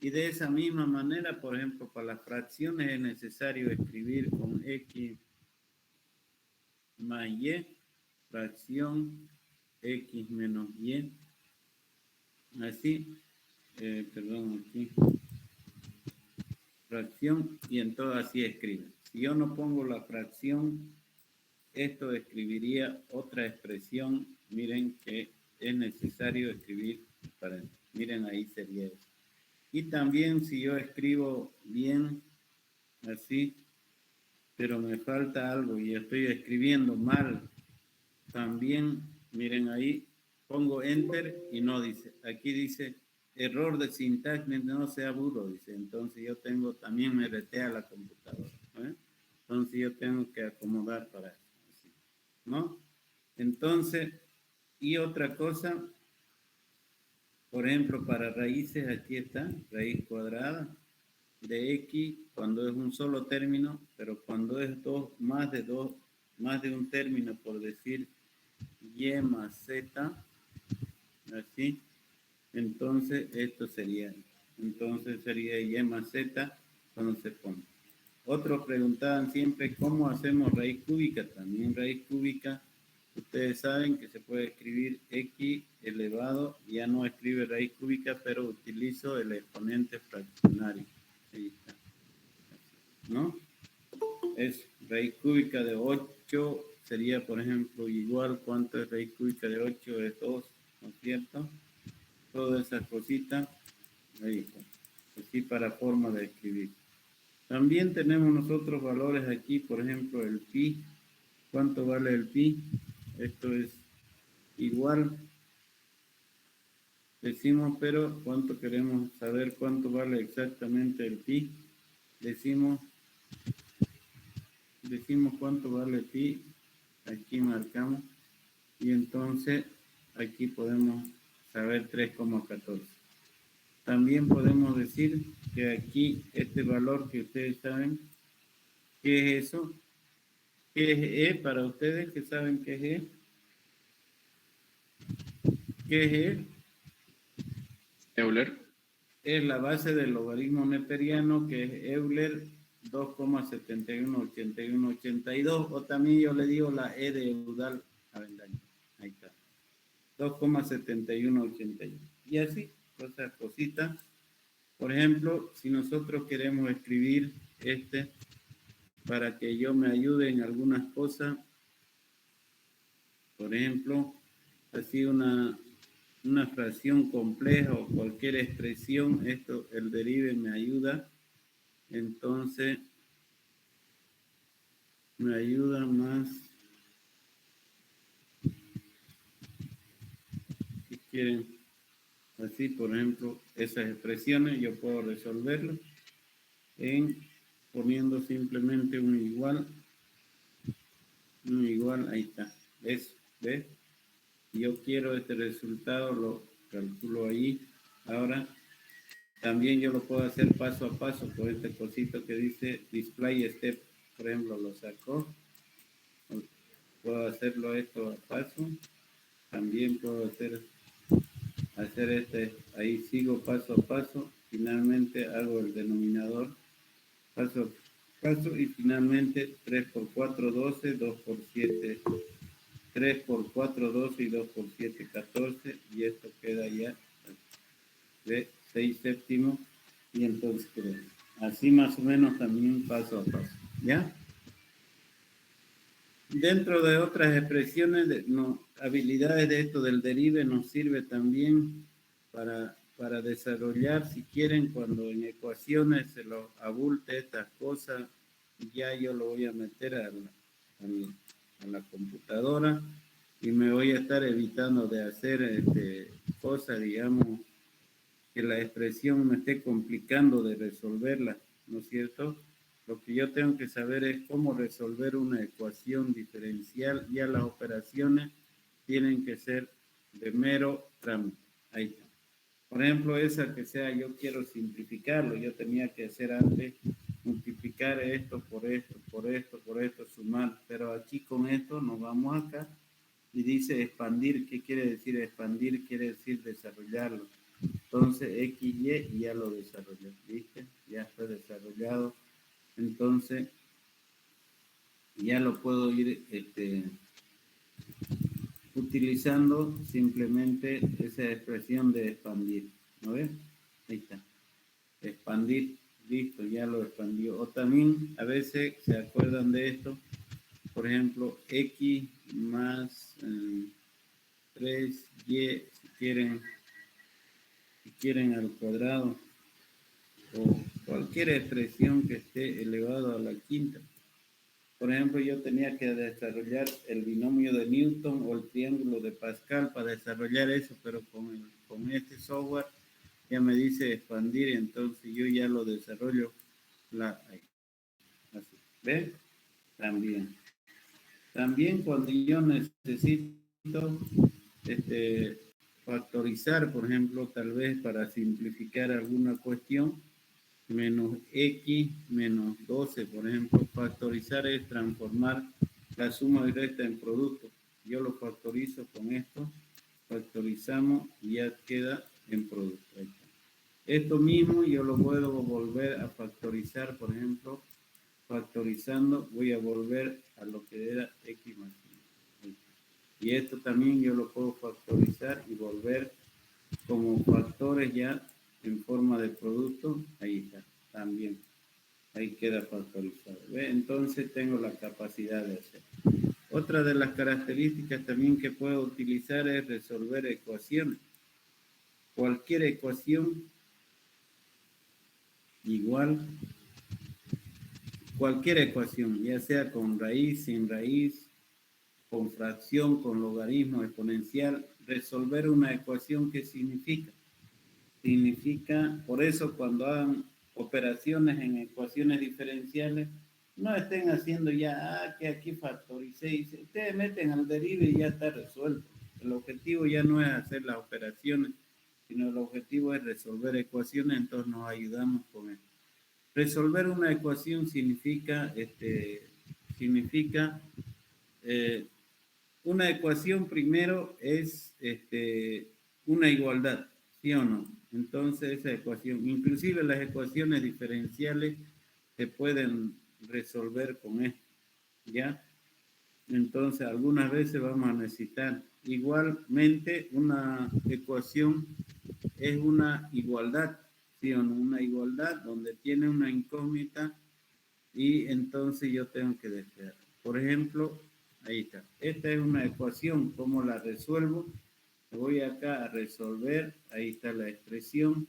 Y de esa misma manera, por ejemplo, para las fracciones es necesario escribir con x más y, fracción x menos y. Así, perdón, aquí. Fracción, y entonces así escribe. Si yo no pongo la fracción, esto escribiría otra expresión. Miren que es necesario escribir para, miren ahí sería eso. Y también si yo escribo bien, así, pero me falta algo y estoy escribiendo mal, también, miren ahí, pongo enter y no dice. Aquí dice, error de sintaxis, no sea burro, dice. Entonces yo también me retea la computadora, ¿eh? Entonces yo tengo que acomodar para eso, así, ¿no? Entonces, y otra cosa, por ejemplo, para raíces, aquí está, raíz cuadrada, de X cuando es un solo término, pero cuando es más de un término, por decir Y más Z, así, entonces entonces sería Y más Z cuando se pone. Otros preguntaban siempre cómo hacemos raíz cúbica. También raíz cúbica, ustedes saben que se puede escribir X elevado, ya no escribe raíz cúbica, pero utilizo el exponente fraccionario. Ahí está. ¿No? Es raíz cúbica de 8, sería por ejemplo igual, ¿cuánto es raíz cúbica de 8? Es 2, ¿no es cierto? Todas esas cositas, ahí está. Así para forma de escribir. También tenemos nosotros valores aquí, por ejemplo, el pi. ¿Cuánto vale el pi? Esto es igual. Decimos, pero ¿cuánto queremos saber cuánto vale exactamente el pi? Decimos cuánto vale pi. Aquí marcamos. Y entonces aquí podemos saber 3,14. También podemos decir que aquí este valor que ustedes saben, ¿qué es eso? ¿Qué es E para ustedes que saben qué es E? ¿Qué es E? Euler. Es la base del logaritmo neperiano, que es Euler 2,718182, o también yo le digo la E de Eudal Avendaño. Ahí está. 2,7181. Y así, otras cositas. Por ejemplo, si nosotros queremos escribir para que yo me ayude en algunas cosas, por ejemplo, así una fracción compleja o cualquier expresión, el derive me ayuda, entonces me ayuda más, si quieren, así por ejemplo, esas expresiones yo puedo resolverlas poniendo simplemente un igual, ahí está, ¿ves? Yo quiero este resultado, lo calculo ahí. Ahora, también yo lo puedo hacer paso a paso con este cosito que dice display step, por ejemplo, lo saco. Puedo hacerlo esto a paso. También puedo hacer ahí sigo paso a paso. Finalmente hago el denominador paso a paso y finalmente 3 por 4, 12, 2 por 7, 3 por 4, 12 y 2 por 7, 14, y esto queda ya de 6 séptimos, y entonces así más o menos también paso a paso, ¿ya? Dentro de otras expresiones, habilidades de esto del derive nos sirve también para desarrollar, si quieren, cuando en ecuaciones se lo abulte estas cosas, ya yo lo voy a meter a la computadora y me voy a estar evitando de hacer cosas, digamos, que la expresión me esté complicando de resolverla, ¿no es cierto? Lo que yo tengo que saber es cómo resolver una ecuación diferencial. Ya las operaciones tienen que ser de mero trámite. Ahí está. Por ejemplo, esa que sea, yo quiero simplificarlo. Yo tenía que hacer antes multiplicar esto, por esto, sumar. Pero aquí con esto nos vamos acá y dice expandir. ¿Qué quiere decir expandir? Quiere decir desarrollarlo. Entonces, XY y ya lo desarrolló. ¿Viste? Ya fue desarrollado. Entonces, ya lo puedo ir utilizando simplemente esa expresión de expandir. ¿No ves? Ahí está. Expandir. Listo, ya lo expandió. O también, a veces, ¿se acuerdan de esto? Por ejemplo, X más 3Y, si quieren al cuadrado, o cualquier expresión que esté elevado a la quinta. Por ejemplo, yo tenía que desarrollar el binomio de Newton o el triángulo de Pascal para desarrollar eso, pero con este software ya me dice expandir, entonces yo ya lo desarrollo así. ¿Ven? También cuando yo necesito factorizar, por ejemplo, tal vez para simplificar alguna cuestión, menos x menos 12, por ejemplo. Factorizar es transformar la suma directa en producto. Yo lo factorizo con esto, factorizamos y ya queda en producto. Ahí está. Esto mismo yo lo puedo volver a factorizar, por ejemplo, factorizando voy a volver a lo que era x más 5. Y esto también yo lo puedo factorizar y volver como factores ya en forma de producto. Ahí está, también. Ahí queda factorizado. ¿Ve? Entonces tengo la capacidad de hacer. Otra de las características también que puedo utilizar es resolver ecuaciones. Cualquier ecuación igual, cualquier ecuación, ya sea con raíz, sin raíz, con fracción, con logaritmo exponencial, resolver una ecuación, ¿qué significa? Significa, por eso cuando hagan operaciones en ecuaciones diferenciales, no estén haciendo ya, que aquí factoricé, y ustedes meten al derive y ya está resuelto. El objetivo ya no es hacer las operaciones, sino el objetivo es resolver ecuaciones, entonces nos ayudamos con esto. Resolver una ecuación significa, una ecuación primero es una igualdad, ¿sí o no? Entonces esa ecuación, inclusive las ecuaciones diferenciales se pueden resolver con esto, ¿ya? Entonces algunas veces vamos a necesitar. Igualmente una ecuación es una igualdad, ¿sí o no? Una igualdad donde tiene una incógnita y entonces yo tengo que despejar. Por ejemplo, ahí está. Esta es una ecuación. ¿Cómo la resuelvo? Voy acá a resolver. Ahí está la expresión.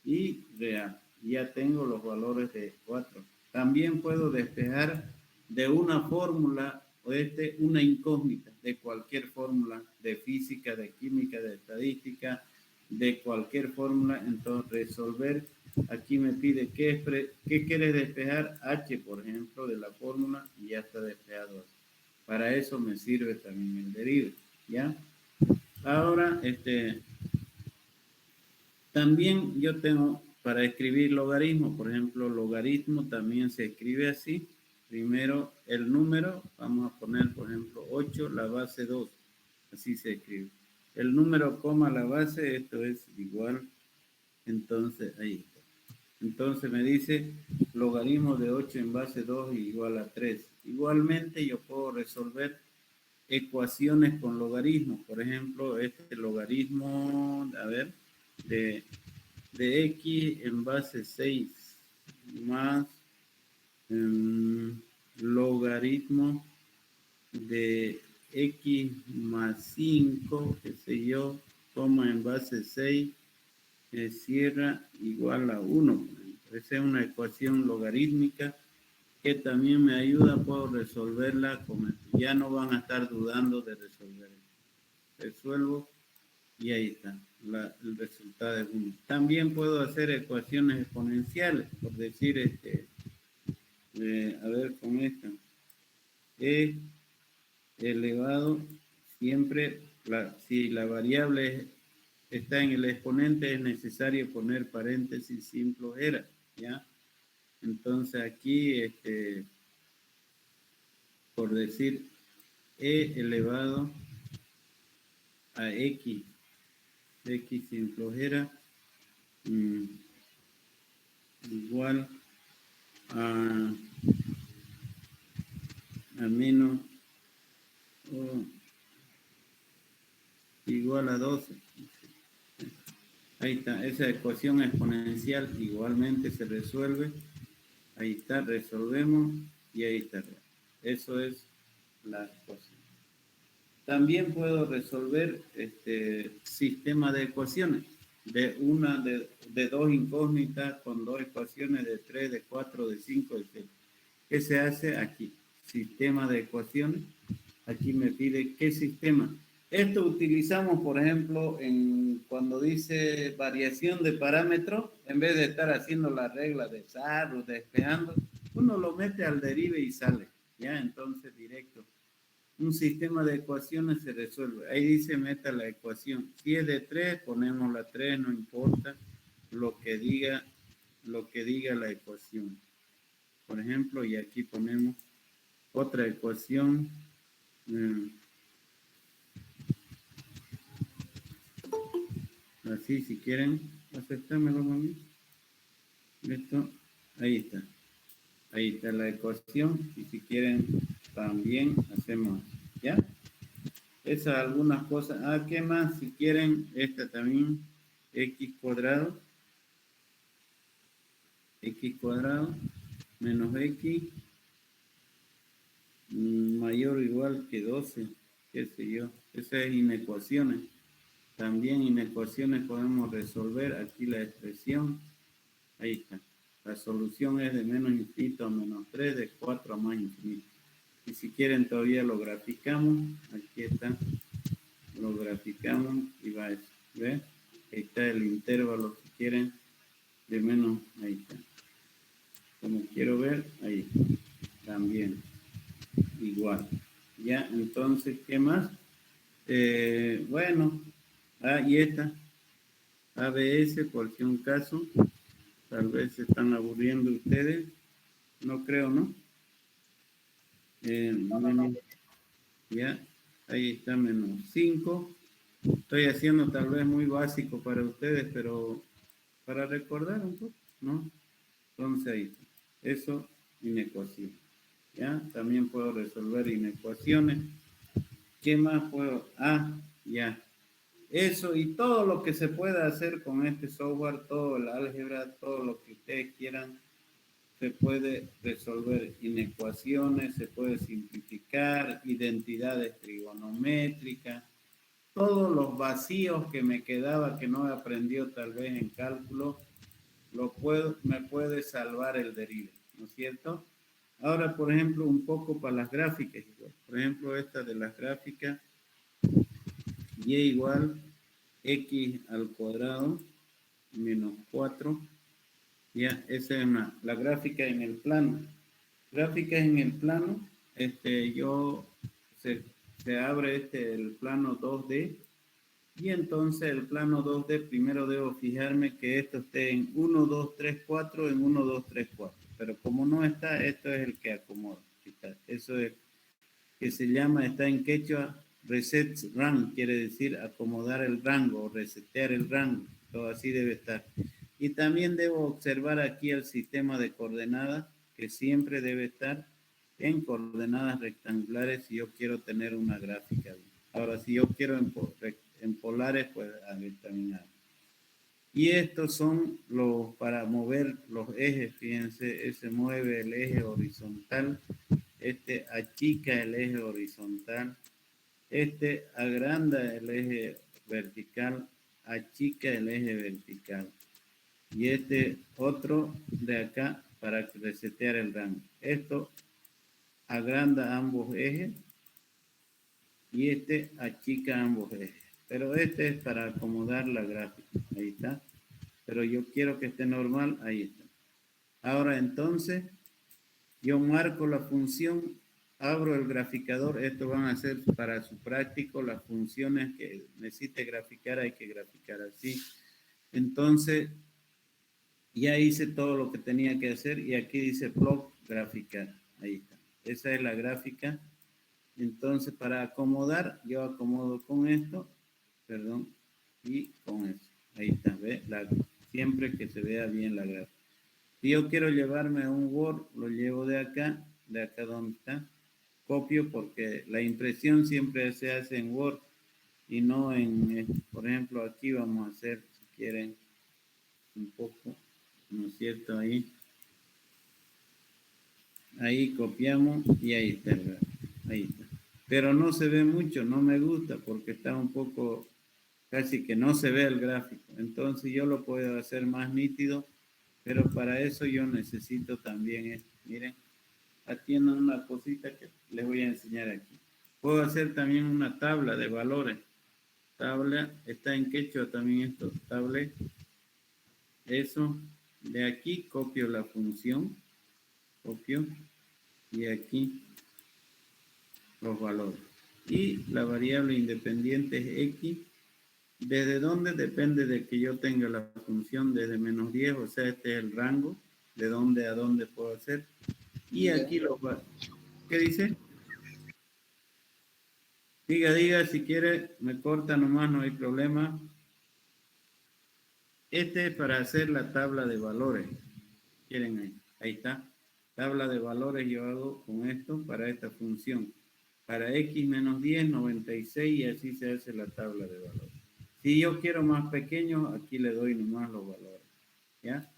Y real. Ya tengo los valores de 4. También puedo despejar de una fórmula o una incógnita de cualquier fórmula de física, de química, de estadística, de cualquier fórmula. Entonces resolver, aquí me pide qué quieres despejar, h por ejemplo de la fórmula, y ya está despejado. Para eso me sirve también el derive, ¿ya? Ahora también yo tengo para escribir logaritmo, por ejemplo, logaritmo también se escribe así. Primero el número, vamos a poner por ejemplo 8, la base 2, así se escribe. El número coma la base, esto es igual, entonces ahí está. Entonces me dice logaritmo de 8 en base 2 igual a 3. Igualmente yo puedo resolver ecuaciones con logaritmos. Por ejemplo, este logaritmo, a ver, de x en base 6 más logaritmo de x más 5, qué sé yo, coma en base 6, cierra igual a 1. Esa es una ecuación logarítmica que también me ayuda, puedo resolverla, ya no van a estar dudando de resolver. Resuelvo y ahí está, el resultado es 1. También puedo hacer ecuaciones exponenciales, por decir, a ver con esta, e elevado, siempre, si la variable está en el exponente, es necesario poner paréntesis sin flojera, ¿ya? Entonces aquí, por decir, e elevado a x sin flojera, igual a menos igual a 12. Ahí está, esa ecuación exponencial igualmente se resuelve. Ahí está, resolvemos y ahí está. Eso es la ecuación. También puedo resolver sistema de ecuaciones de dos incógnitas con dos ecuaciones de 3, de 4, de 5, de 6. ¿Qué se hace aquí? Sistema de ecuaciones. Aquí me pide qué sistema. Esto utilizamos, por ejemplo, cuando dice variación de parámetros, en vez de estar haciendo la regla de SAR o despejando, uno lo mete al derive y sale. Ya, entonces directo. Un sistema de ecuaciones se resuelve. Ahí dice meta la ecuación. Si es de 3, ponemos la 3, no importa lo que diga lo que diga la ecuación. Por ejemplo, y aquí ponemos otra ecuación. Así, si quieren aceptármelo conmigo. Esto, ahí está. Ahí está la ecuación. Y si quieren, también hacemos, ¿ya? Esas algunas cosas. Ah, ¿qué más? Si quieren, esta también, x cuadrado menos x mayor o igual que 12, qué sé yo. Esa es inecuaciones. También inecuaciones podemos resolver aquí la expresión. Ahí está. La solución es de menos infinito a menos 3, de 4 a más infinito. Y si quieren todavía lo graficamos. Aquí está. Lo graficamos y va eso. ¿Ve? Ahí está el intervalo, si quieren, de menos. Ahí está. Como quiero ver, ahí está. También. Igual. Ya, entonces, ¿qué más? Bueno. Y esta. ABS, por si un caso. Tal vez se están aburriendo ustedes. No creo, ¿no? Ya, ahí está menos 5. Estoy haciendo tal vez muy básico para ustedes, pero para recordar un poco, ¿no? Entonces ahí está. Eso, inecuación. ¿Ya? También puedo resolver inecuaciones. ¿Qué más puedo? Ya. Eso y todo lo que se pueda hacer con este software, todo el álgebra, todo lo que ustedes quieran, se puede resolver inecuaciones, se puede simplificar, identidades trigonométricas, todos los vacíos que me quedaba que no he aprendido tal vez en cálculo, me puede salvar el derive, ¿no es cierto? Ahora, por ejemplo, un poco para las gráficas. Por ejemplo, esta de las gráficas, y igual x al cuadrado menos 4. Ya, esa es la gráfica en el plano. Gráfica en el plano, se abre el plano 2D, y entonces el plano 2D primero debo fijarme que esto esté en 1, 2, 3, 4, en 1, 2, 3, 4. Pero como no está, esto es el que acomoda. Eso es que se llama, está en quechua, reset rang, quiere decir acomodar el rango o resetear el rango. Todo así debe estar. Y también debo observar aquí el sistema de coordenadas, que siempre debe estar en coordenadas rectangulares si yo quiero tener una gráfica. Ahora, si yo quiero en polares, pues a ver también. Y estos son los para mover los ejes. Fíjense, se mueve el eje horizontal. Achica el eje horizontal. Agranda el eje vertical. Achica el eje vertical. Y otro de acá para resetear el rango. Esto agranda ambos ejes y achica ambos ejes. Pero es para acomodar la gráfica. Ahí está. Pero yo quiero que esté normal. Ahí está. Ahora entonces, yo marco la función, abro el graficador. Esto van a ser para su práctico las funciones que necesite graficar. Hay que graficar así. Entonces, ya hice todo lo que tenía que hacer y aquí dice plot graficar. Ahí está. Esa es la gráfica. Entonces, para acomodar, yo acomodo con esto, perdón, y con eso. Ahí está, ¿ve? Siempre que se vea bien la gráfica. Si yo quiero llevarme a un Word, lo llevo de acá donde está. Copio porque la impresión siempre se hace en Word y no por ejemplo, aquí vamos a hacer, si quieren, un poco. ¿No es cierto? Ahí copiamos y ahí está, ahí está. Pero no se ve mucho, no me gusta porque está un poco, casi que no se ve el gráfico. Entonces yo lo puedo hacer más nítido, pero para eso yo necesito también esto. Miren, aquí en una cosita que les voy a enseñar aquí. Puedo hacer también una tabla de valores. Tabla, está en quechua también esto, tabla. Eso, de aquí copio la función, copio, y aquí los valores. Y la variable independiente es x, ¿Desde dónde? Depende de que yo tenga la función desde menos 10, o sea, este es el rango, de dónde a dónde puedo hacer. Y aquí lo va. ¿Qué dice? Diga, si quiere, me corta nomás, no hay problema. Este es para hacer la tabla de valores. ¿Quieren ahí? Ahí está. Tabla de valores yo hago con esto para esta función. Para x menos 10, 96 y así se hace la tabla de valores. Si yo quiero más pequeño, aquí le doy nomás los valores. ¿Ya?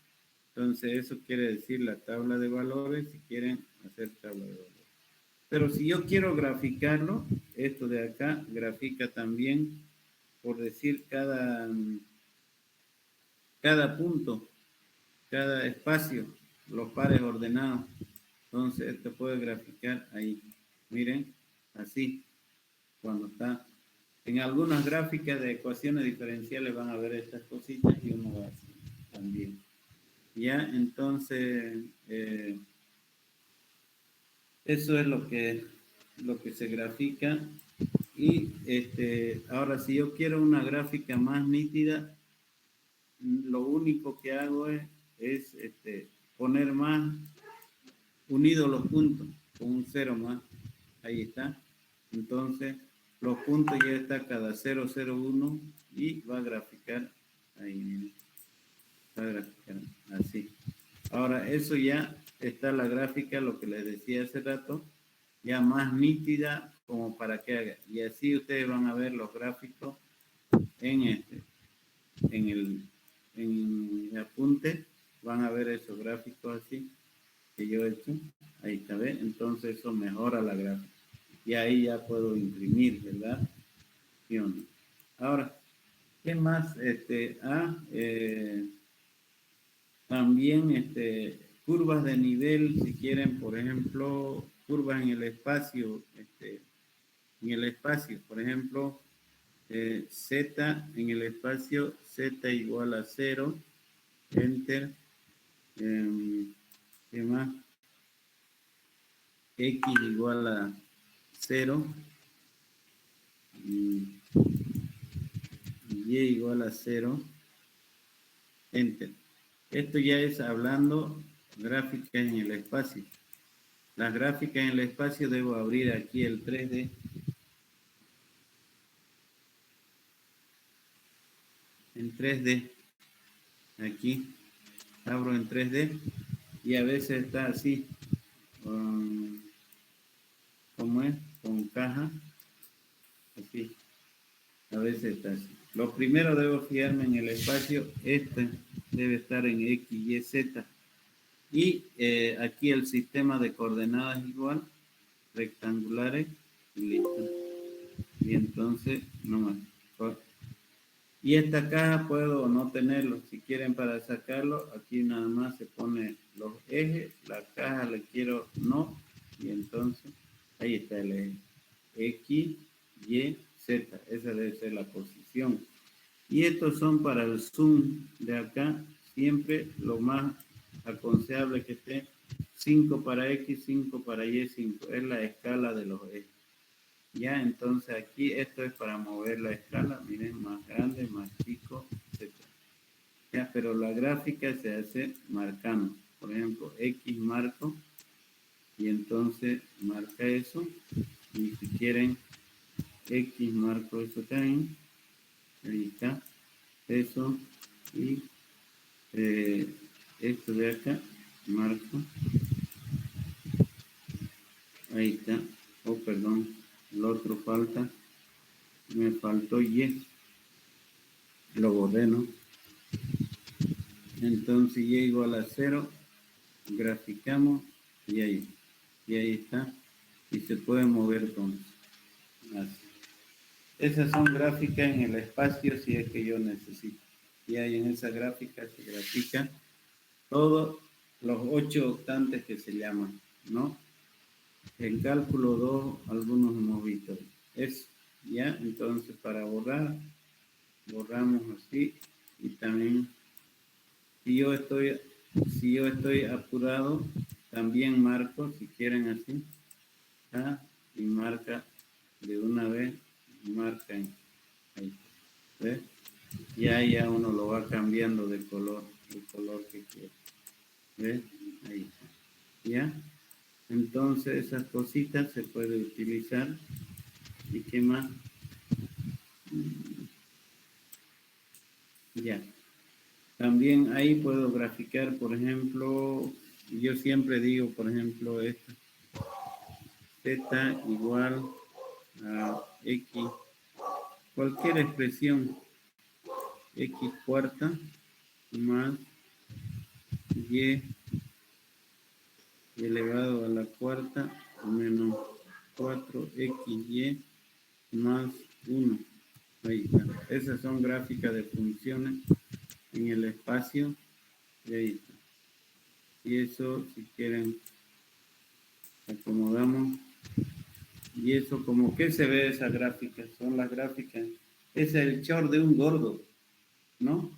Entonces eso quiere decir la tabla de valores si quieren hacer tabla de valores. Pero si yo quiero graficarlo, esto de acá grafica también, por decir, cada punto, cada espacio, los pares ordenados. Entonces esto puede graficar ahí. Miren, así, cuando está. En algunas gráficas de ecuaciones diferenciales van a ver estas cositas y uno va así también. Ya, entonces, eso es lo que se grafica. Y ahora, si yo quiero una gráfica más nítida, lo único que hago es poner más unidos los puntos con un 0 más. Ahí está. Entonces, los puntos ya está cada 0, 0, 1 y va a graficar ahí, miren. Va a graficar así. Ahora, eso ya está la gráfica, lo que les decía hace rato, ya más nítida como para que haga. Y así ustedes van a ver los gráficos en el apunte, van a ver esos gráficos así que yo he hecho. Ahí está, ¿ve? Entonces eso mejora la gráfica. Y ahí ya puedo imprimir, ¿verdad? ¿Sí o no? Ahora, ¿qué más? También curvas de nivel, si quieren, por ejemplo, curvas en el espacio, por ejemplo, Z en el espacio, Z igual a 0, enter, ¿qué más? X igual a 0, y Y igual a 0, enter. Esto ya es hablando gráficas en el espacio. Las gráficas en el espacio debo abrir aquí el 3D. En 3D. Aquí. Abro en 3D. Y a veces está así. ¿Cómo es? Con caja. Así. A veces está así. Lo primero debo fijarme en el espacio. Este debe estar en X, Y, Z. Y aquí el sistema de coordenadas igual, rectangulares, y listo. Y entonces, no más. Y esta caja puedo no tenerlo. Si quieren para sacarlo, aquí nada más se pone los ejes, la caja le quiero no, y entonces ahí está el eje. X, Y, Z. Esa debe ser la posición. Y estos son para el zoom de acá, siempre lo más aconsejable que esté 5 para X, 5 para Y, 5. Es la escala de los ejes. Ya, entonces aquí esto es para mover la escala. Miren, más grande, más chico, etc. Ya, pero la gráfica se hace marcando. Por ejemplo, X marco. Y entonces marca eso. Y si quieren, X marco eso también. Ahí está. Eso. Y esto de acá, marco. Ahí está. Oh, perdón. El otro falta. Me faltó Y. Lo borré, ¿no? Entonces Y igual a 0. Graficamos. Y ahí está. Y se puede mover con eso. Así. Esas son gráficas en el espacio si es que yo necesito. Y ahí en esa gráfica se grafica todos los 8 octantes que se llaman, ¿no? En cálculo 2, algunos hemos visto. Es, ¿ya? Entonces, para borrar, borramos así. Y también, si yo estoy apurado, también marco, si quieren así. ¿Ah? Y marca de una vez, marca ahí. ¿Ves? Ya uno lo va cambiando de color, el color que quiere. ¿Ves? Ahí está. ¿Ya? Entonces esas cositas se puede utilizar. ¿Y qué más? Ya. También ahí puedo graficar, por ejemplo, yo siempre digo, por ejemplo, esto. Z igual a X, cualquier expresión, X cuarta más Y elevado a la cuarta menos 4XY más 1. Ahí está. Esas son gráficas de funciones en el espacio. Y ahí está. Y eso, si quieren, acomodamos. Y eso, como que se ve esa gráfica, son las gráficas. Es el short de un gordo, ¿no?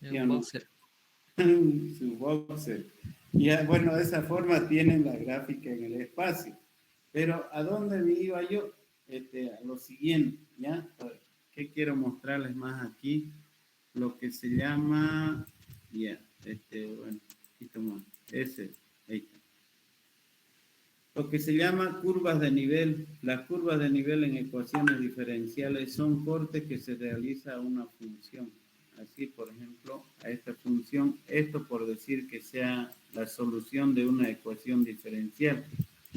¿Sí o no? Su boxer. Ya, bueno, de esa forma tienen la gráfica en el espacio. Pero ¿a dónde me iba yo? A lo siguiente, ¿ya? ¿Qué quiero mostrarles más aquí? Lo que se llama, ya, bueno, un poquito más, ahí está. Lo que se llama curvas de nivel. Las curvas de nivel en ecuaciones diferenciales son cortes que se realiza a una función. Así, por ejemplo, a esta función, esto por decir que sea la solución de una ecuación diferencial.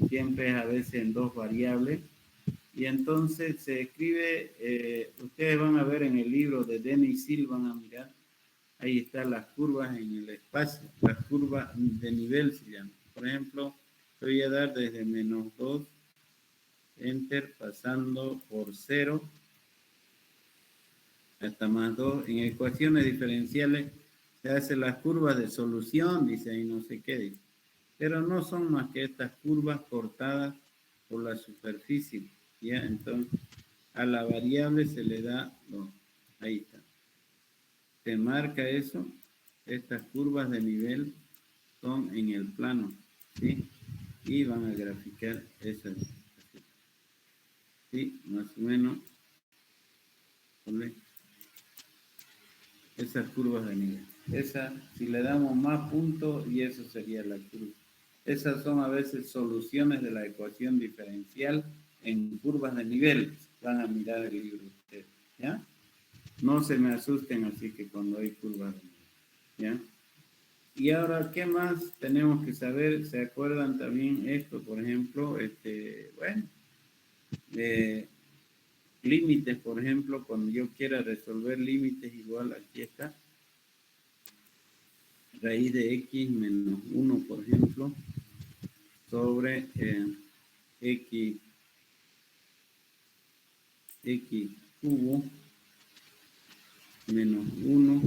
Siempre es a veces en dos variables. Y entonces se escribe, ustedes van a ver en el libro de Denis Silva, van a mirar, ahí están las curvas en el espacio, las curvas de nivel se llaman. Por ejemplo, voy a dar desde menos 2, enter, pasando por 0, hasta más 2. En ecuaciones diferenciales se hacen las curvas de solución, dice ahí no sé qué, dice. Pero no son más que estas curvas cortadas por la superficie, ¿ya? Entonces, a la variable se le da 2. Ahí está. Se marca eso. Estas curvas de nivel son en el plano, ¿sí? Y van a graficar esas. Sí, más o menos. Esas curvas de nivel. Esa, si le damos más puntos, y eso sería la curva. Esas son a veces soluciones de la ecuación diferencial en curvas de nivel. Van a mirar el libro ustedes, ¿ya? No se me asusten así que cuando hay curvas de nivel, ¿ya? Y ahora, ¿qué más tenemos que saber? ¿Se acuerdan también esto, por ejemplo? Bueno, límites, por ejemplo, cuando yo quiera resolver límites, igual aquí está. Raíz de x menos 1, por ejemplo, sobre x cubo menos 1.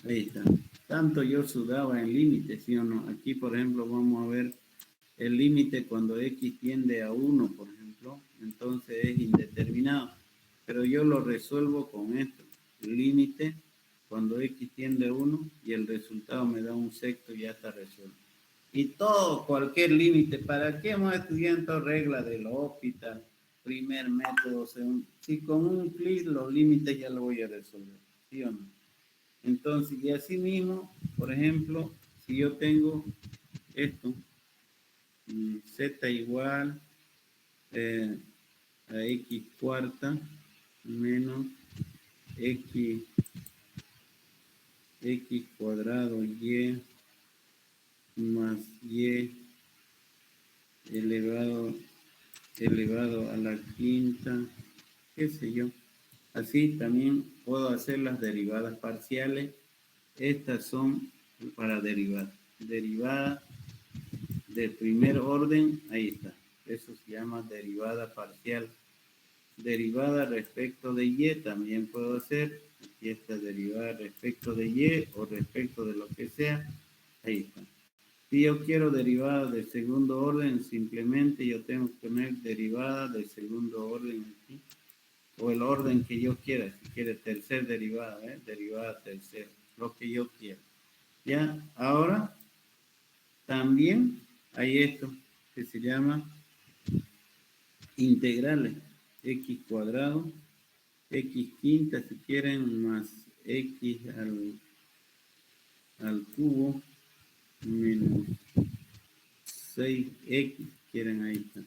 Ahí está. Tanto yo sudaba en límites, ¿sí o no? Aquí, por ejemplo, vamos a ver el límite cuando x tiende a 1, por ejemplo. Entonces es indeterminado. Pero yo lo resuelvo con esto. El límite cuando x tiende a 1 y el resultado me da un sexto y ya está resuelto. Y todo, cualquier límite. ¿Para qué hemos estudiado reglas del hospital? Primer método, segundo. Si con un clic los límites ya lo voy a resolver. ¿Sí o no? Entonces, y así mismo, por ejemplo, si yo tengo esto, z igual a x cuarta menos x cuadrado y más y elevado a la quinta, qué sé yo. Así también puedo hacer las derivadas parciales. Estas son para derivar. Derivada de primer orden, ahí está. Eso se llama derivada parcial. Derivada respecto de y también puedo hacer. Aquí está derivada respecto de y o respecto de lo que sea. Ahí está. Si yo quiero derivada de segundo orden, simplemente yo tengo que poner derivada de segundo orden aquí. O el orden que yo quiera. Si quiere tercer derivada, derivada tercera. Lo que yo quiera. Ya, ahora también hay esto que se llama integrales. X cuadrado x quinta si quieren, más x al cubo, menos 6x, quieren ahí está.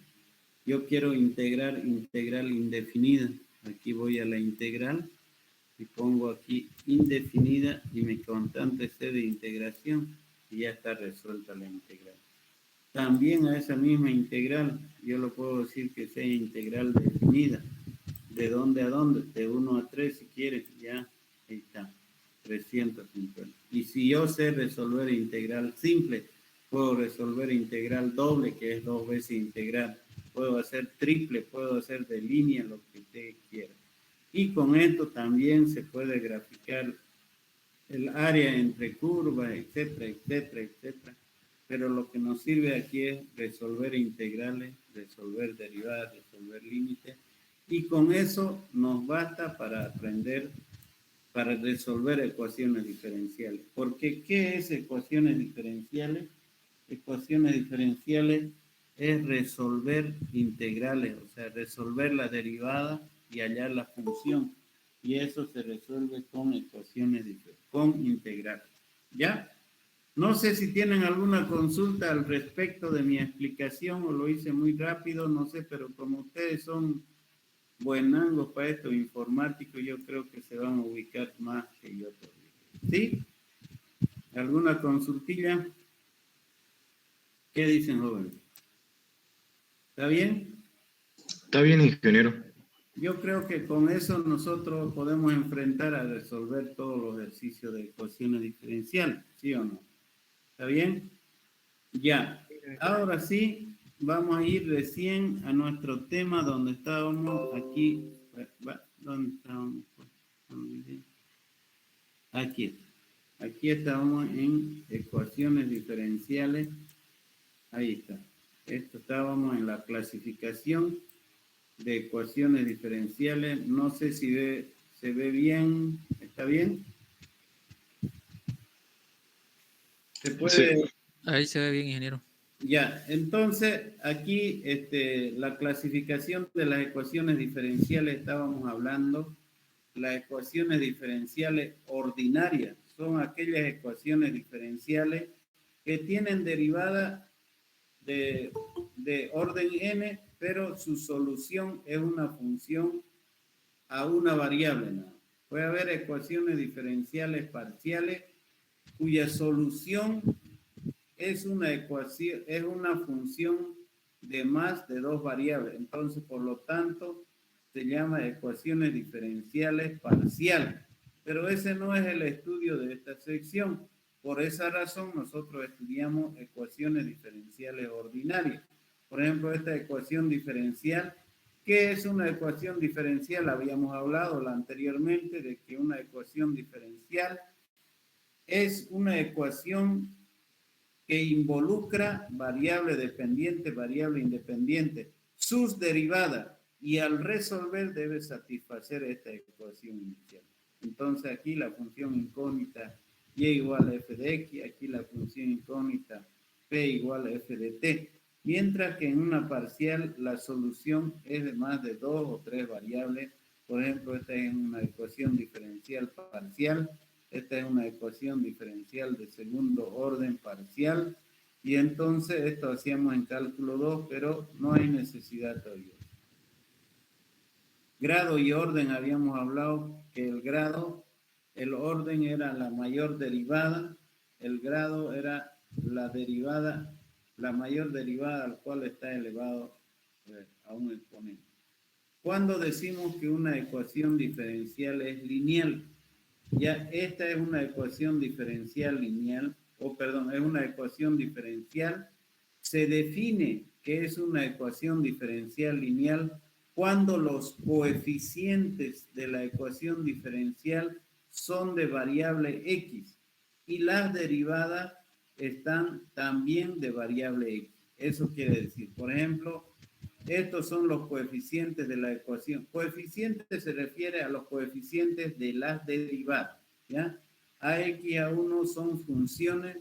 Yo quiero integral indefinida. Aquí voy a la integral y pongo aquí indefinida y mi constante c de integración y ya está resuelta la integral. También a esa misma integral yo lo puedo decir que sea integral definida. ¿De dónde a dónde? De 1 a 3 si quieres, ya ahí está, 350. Y si yo sé resolver integral simple, puedo resolver integral doble, que es 2 veces integral. Puedo hacer triple, puedo hacer de línea, lo que usted quiera. Y con esto también se puede graficar el área entre curvas, etcétera, etcétera, etcétera. Pero lo que nos sirve aquí es resolver integrales, resolver derivadas, resolver límites. Y con eso nos basta para aprender, para resolver ecuaciones diferenciales. Porque, ¿qué es ecuaciones diferenciales? Ecuaciones diferenciales es resolver integrales, o sea, resolver la derivada y hallar la función. Y eso se resuelve con ecuaciones diferentes, con integrales. ¿Ya? No sé si tienen alguna consulta al respecto de mi explicación o lo hice muy rápido, no sé, pero como ustedes son buenangos para esto informático, yo creo que se van a ubicar más que yo todavía. ¿Sí? ¿Alguna consultilla? ¿Qué dicen, jóvenes? ¿Está bien? Está bien, ingeniero. Yo creo que con eso nosotros podemos enfrentar a resolver todos los ejercicios de ecuaciones diferenciales, ¿sí o no? ¿Está bien? Ya. Ahora sí, vamos a ir recién a nuestro tema donde estábamos aquí. ¿Dónde estábamos? Aquí. Aquí estábamos en ecuaciones diferenciales. Ahí está. Esto estábamos en la clasificación de ecuaciones diferenciales. No sé si se ve bien. ¿Está bien? ¿Se puede? Sí. Ahí se ve bien, ingeniero. Ya, entonces aquí la clasificación de las ecuaciones diferenciales estábamos hablando. Las ecuaciones diferenciales ordinarias son aquellas ecuaciones diferenciales que tienen derivada de orden n, pero su solución es una función a una variable, ¿no? Puede haber ecuaciones diferenciales parciales cuya solución es una ecuación, es una función de más de dos variables. Entonces, por lo tanto, se llama ecuaciones diferenciales parciales. Pero ese no es el estudio de esta sección. Por esa razón, nosotros estudiamos ecuaciones diferenciales ordinarias. Por ejemplo, esta ecuación diferencial. ¿Qué es una ecuación diferencial? Habíamos hablado anteriormente de que una ecuación diferencial es una ecuación que involucra variable dependiente, variable independiente, sus derivadas, y al resolver debe satisfacer esta ecuación inicial. Entonces aquí la función incógnita y igual a f de x, aquí la función incógnita p igual a f de t, mientras que en una parcial la solución es de más de dos o tres variables. Por ejemplo, esta es una ecuación diferencial parcial. Esta es una ecuación diferencial de segundo orden parcial. Y entonces esto hacíamos en cálculo 2, pero no hay necesidad todavía. Grado y orden, habíamos hablado que el grado, el orden era la mayor derivada, el grado era la derivada, la mayor derivada al cual está elevado a un exponente. ¿Cuándo decimos que una ecuación diferencial es lineal? Ya esta es una ecuación diferencial lineal, es una ecuación diferencial. Se define que es una ecuación diferencial lineal cuando los coeficientes de la ecuación diferencial son de variable x y las derivadas están también de variable x. Eso quiere decir, por ejemplo, estos son los coeficientes de la ecuación. Coeficientes se refiere a los coeficientes de las derivadas, ¿ya? AX y A1 son funciones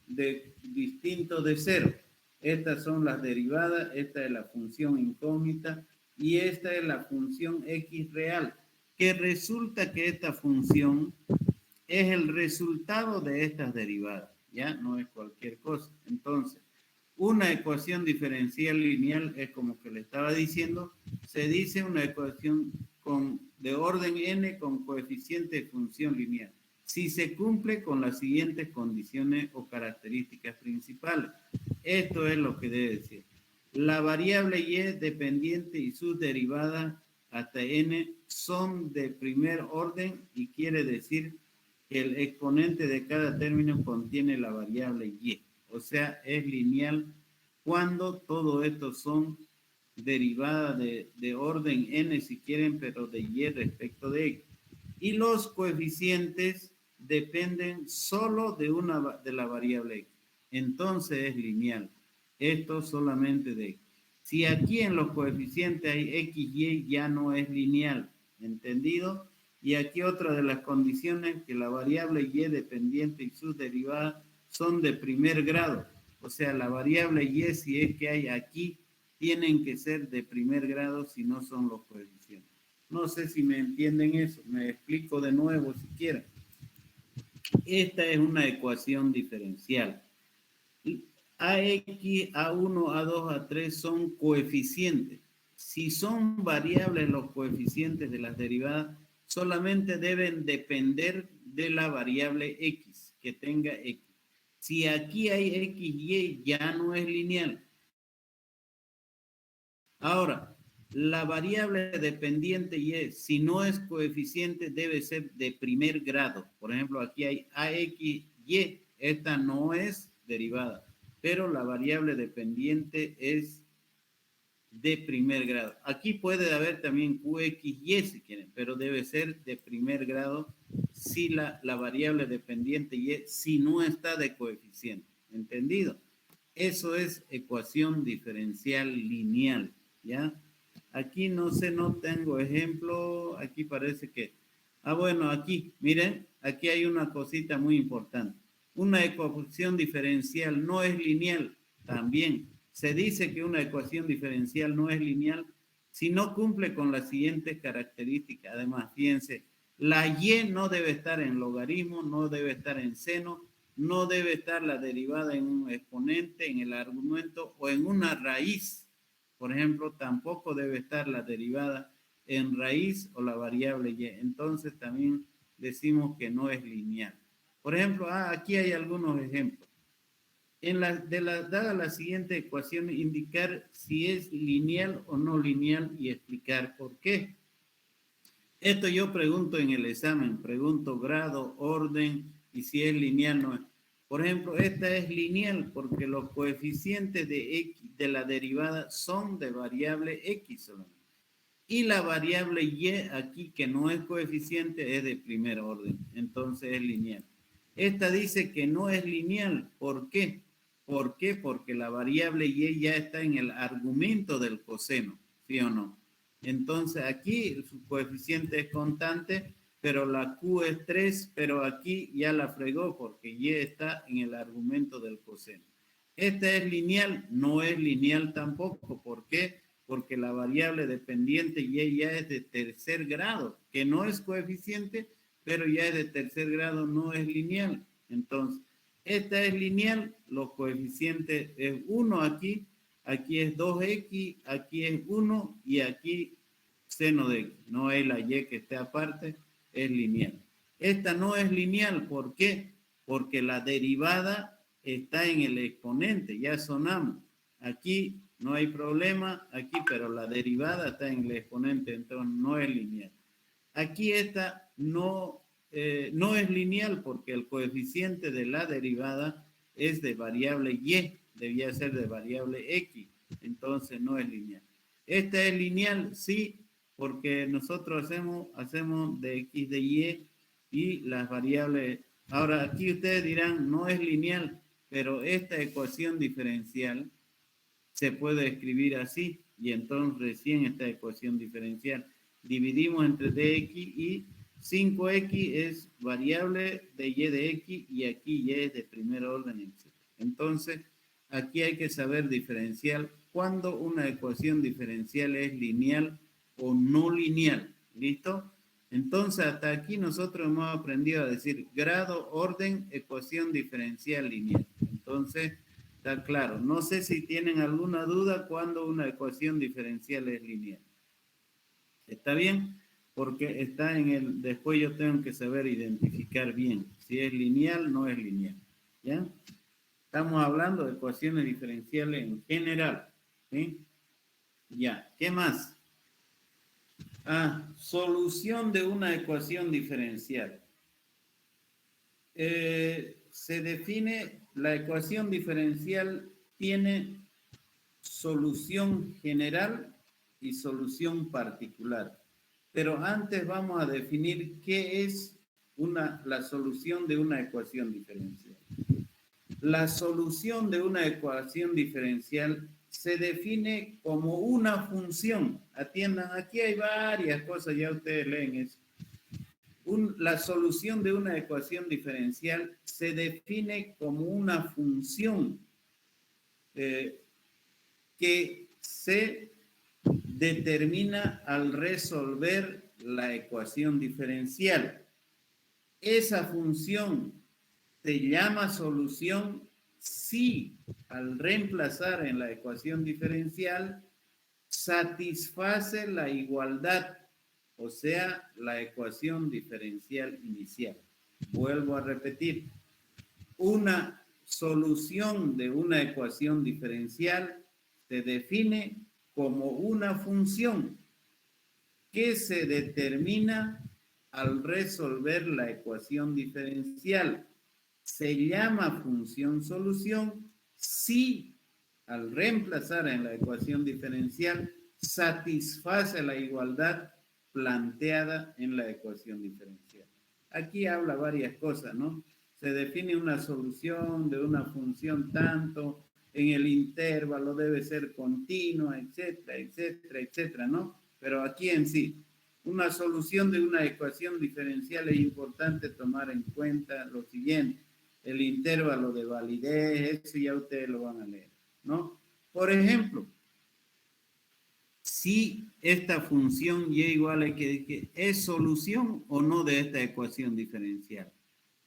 distintos de cero. Estas son las derivadas, esta es la función incógnita y esta es la función x real. que resulta que esta función es el resultado de estas derivadas, ¿ya? No es cualquier cosa. Entonces, una ecuación diferencial lineal es como que le estaba diciendo, se dice una ecuación de orden n con coeficiente de función lineal, si se cumple con las siguientes condiciones o características principales. Esto es lo que debe decir. La variable y dependiente y sus derivadas hasta n son de primer orden y quiere decir que el exponente de cada término contiene la variable y. O sea, es lineal cuando todo esto son derivadas de orden n si quieren, pero de y respecto de x. Y los coeficientes dependen solo de la variable x. Entonces es lineal. Esto solamente de x. Si aquí en los coeficientes hay x, y, ya no es lineal. ¿Entendido? Y aquí otra de las condiciones, que la variable y dependiente y sus derivadas son de primer grado. O sea, la variable y, si es que hay aquí, tienen que ser de primer grado si no son los coeficientes. No sé si me entienden eso. Me explico de nuevo si quieren. Esta es una ecuación diferencial. AX, A1, A2, A3 son coeficientes. Si son variables los coeficientes de las derivadas, solamente deben depender de la variable X, que tenga X. Si aquí hay X y Y, ya no es lineal. Ahora, la variable dependiente Y, si no es coeficiente, debe ser de primer grado. Por ejemplo, aquí hay AX, Y, esta no es derivada, pero la variable dependiente es de primer grado. Aquí puede haber también QXY si quieren, pero debe ser de primer grado si la variable dependiente Y, si no está de coeficiente. ¿Entendido? Eso es ecuación diferencial lineal, ¿ya? Aquí no sé, no tengo ejemplo. Aquí parece que... bueno, aquí, miren, aquí hay una cosita muy importante. Una ecuación diferencial no es lineal también. Se dice que una ecuación diferencial no es lineal si no cumple con las siguientes características. Además, fíjense, la y no debe estar en logaritmo, no debe estar en seno, no debe estar la derivada en un exponente, en el argumento o en una raíz. Por ejemplo, tampoco debe estar la derivada en raíz o la variable y. Entonces también decimos que no es lineal. Por ejemplo, aquí hay algunos ejemplos. Dada la siguiente ecuación, indicar si es lineal o no lineal y explicar por qué. Esto yo pregunto en el examen, pregunto grado, orden y si es lineal o no es. Por ejemplo, esta es lineal porque los coeficientes de x de la derivada son de variable x solamente. Y la variable y aquí, que no es coeficiente, es de primer orden. Entonces es lineal. Esta dice que no es lineal. ¿Por qué? ¿Por qué? Porque la variable y ya está en el argumento del coseno, ¿sí o no? Entonces aquí su coeficiente es constante, pero la Q es 3, pero aquí ya la fregó porque y está en el argumento del coseno. ¿Esta es lineal? No es lineal tampoco. ¿Por qué? Porque la variable dependiente y ya es de tercer grado, que no es coeficiente, pero ya es de tercer grado, no es lineal. Entonces, esta es lineal, los coeficientes es 1 aquí, aquí es 2x, aquí es 1 y aquí seno de x. No hay la y que esté aparte, es lineal. Esta no es lineal, ¿por qué? Porque la derivada está en el exponente, ya sonamos. Aquí no hay problema, aquí, pero la derivada está en el exponente, entonces no es lineal. Aquí esta no es lineal porque el coeficiente de la derivada es de variable y, debía ser de variable x, entonces no es lineal. Esta es lineal, sí, porque nosotros hacemos de x de y las variables. Ahora aquí ustedes dirán, no es lineal, pero esta ecuación diferencial se puede escribir así y entonces recién esta ecuación diferencial. Dividimos entre dx y 5x es variable de y de x y aquí y es de primer orden, etc. Entonces, aquí hay que saber diferenciar cuando una ecuación diferencial es lineal o no lineal. ¿Listo? Entonces, hasta aquí nosotros hemos aprendido a decir grado, orden, ecuación diferencial lineal. Entonces, está claro. No sé si tienen alguna duda cuando una ecuación diferencial es lineal. ¿Está bien? Porque está en el... Después yo tengo que saber identificar bien si es lineal o no es lineal. ¿Ya? Estamos hablando de ecuaciones diferenciales en general. ¿Sí? Ya. ¿Qué más? Solución de una ecuación diferencial. Se define, la ecuación diferencial tiene solución general y solución particular. Pero antes vamos a definir qué es la solución de una ecuación diferencial. La solución de una ecuación diferencial se define como una función. Atiendan, aquí hay varias cosas, ya ustedes leen eso. La solución de una ecuación diferencial se define como una función que se determina al resolver la ecuación diferencial. Esa función se llama solución si al reemplazar en la ecuación diferencial satisface la igualdad, o sea, la ecuación diferencial inicial. Vuelvo a repetir, una solución de una ecuación diferencial se define como una función que se determina al resolver la ecuación diferencial. Se llama función solución si al reemplazar en la ecuación diferencial satisface la igualdad planteada en la ecuación diferencial. Aquí habla varias cosas, ¿no? Se define una solución de una función tanto, en el intervalo debe ser continua, etcétera, etcétera, etcétera, ¿no? Pero aquí en sí, una solución de una ecuación diferencial es importante tomar en cuenta lo siguiente. El intervalo de validez, eso ya ustedes lo van a leer, ¿no? Por ejemplo, si esta función y igual a que es solución o no de esta ecuación diferencial.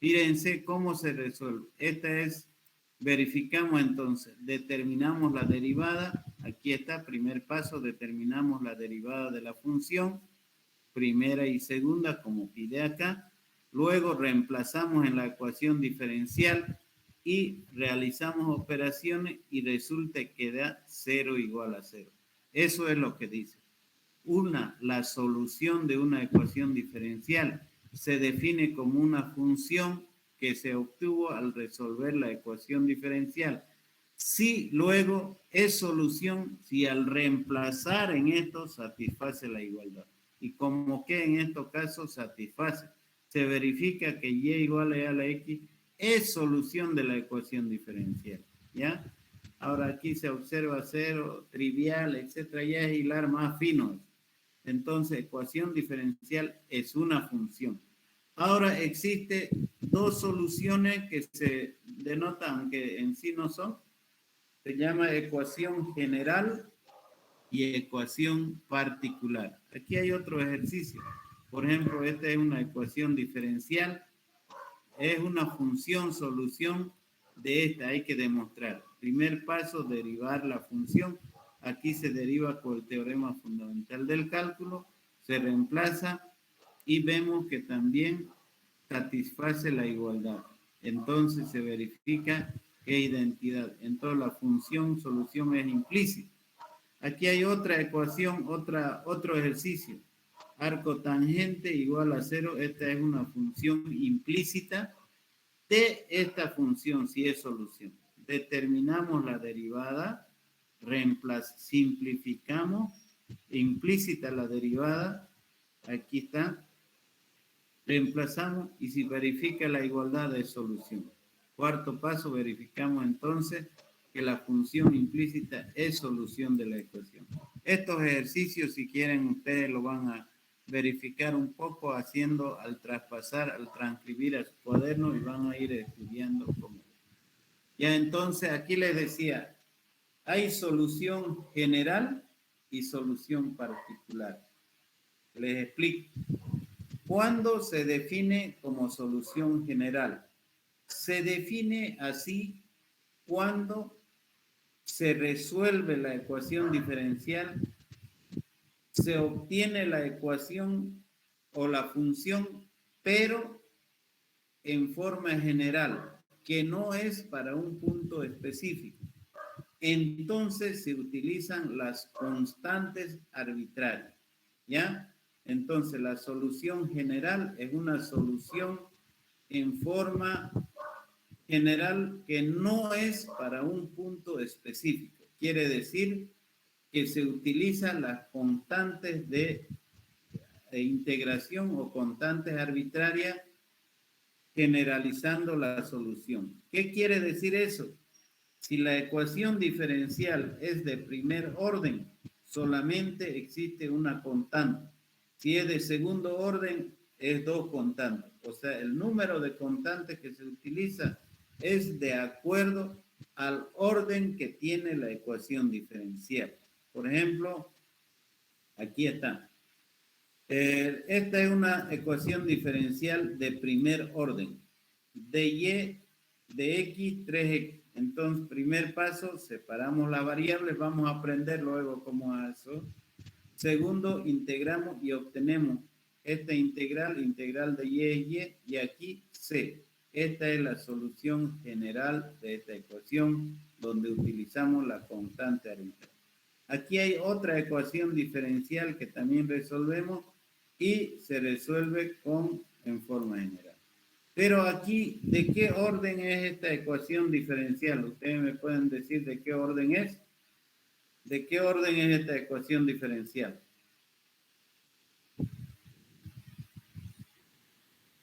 Fíjense cómo se resuelve. Esta es, verificamos entonces, determinamos la derivada. Aquí está, primer paso, determinamos la derivada de la función, primera y segunda, como pide acá. Luego reemplazamos en la ecuación diferencial y realizamos operaciones y resulta que da 0 igual a 0. Eso es lo que dice. La solución de una ecuación diferencial se define como una función que se obtuvo al resolver la ecuación diferencial. Si luego es solución, si al reemplazar en esto satisface la igualdad. Y como que en estos casos satisface, se verifica que y igual a la x es solución de la ecuación diferencial. ¿Ya? Ahora aquí se observa 0, trivial, etcétera, ya es hilar más fino. Entonces, ecuación diferencial es una función. Ahora existe dos soluciones que se denotan, aunque en sí no son. Se llama ecuación general y ecuación particular. Aquí hay otro ejercicio. Por ejemplo, esta es una ecuación diferencial. Es una función solución de esta. Hay que demostrar. Primer paso, derivar la función. Aquí se deriva por el teorema fundamental del cálculo. Se reemplaza y vemos que también satisface la igualdad. Entonces se verifica qué identidad. Entonces la función solución es implícita. Aquí hay otra ecuación, otro ejercicio. Arco tangente igual a 0. Esta es una función implícita de esta función, si es solución. Determinamos la derivada, simplificamos, implícita la derivada, aquí está, reemplazamos y si verifica la igualdad de solución. Cuarto paso, verificamos entonces que la función implícita es solución de la ecuación. Estos ejercicios, si quieren, ustedes lo van a verificar un poco haciendo al traspasar, al transcribir a su cuaderno y van a ir estudiando cómo. Ya entonces aquí les decía, hay solución general y solución particular. Les explico. ¿Cuándo se define como solución general? Se define así cuando se resuelve la ecuación diferencial, se obtiene la ecuación o la función, pero en forma general, que no es para un punto específico. Entonces se utilizan las constantes arbitrarias, ¿ya? Entonces la solución general es una solución en forma general que no es para un punto específico. Quiere decir que se utilizan las constantes de integración o constantes arbitrarias generalizando la solución. ¿Qué quiere decir eso? Si la ecuación diferencial es de primer orden, solamente existe una constante. Si es de segundo orden, es dos constantes. O sea, el número de constantes que se utiliza es de acuerdo al orden que tiene la ecuación diferencial. Por ejemplo, aquí está. Esta es una ecuación diferencial de primer orden. De y, de x, 3x. Entonces, primer paso, separamos las variables. Vamos a aprender luego cómo eso. Segundo, integramos y obtenemos esta integral de y es y, y aquí c. Esta es la solución general de esta ecuación donde utilizamos la constante arbitraria. Aquí hay otra ecuación diferencial que también resolvemos y se resuelve en forma general. Pero aquí, ¿de qué orden es esta ecuación diferencial? Ustedes me pueden decir de qué orden es. ¿De qué orden es esta ecuación diferencial?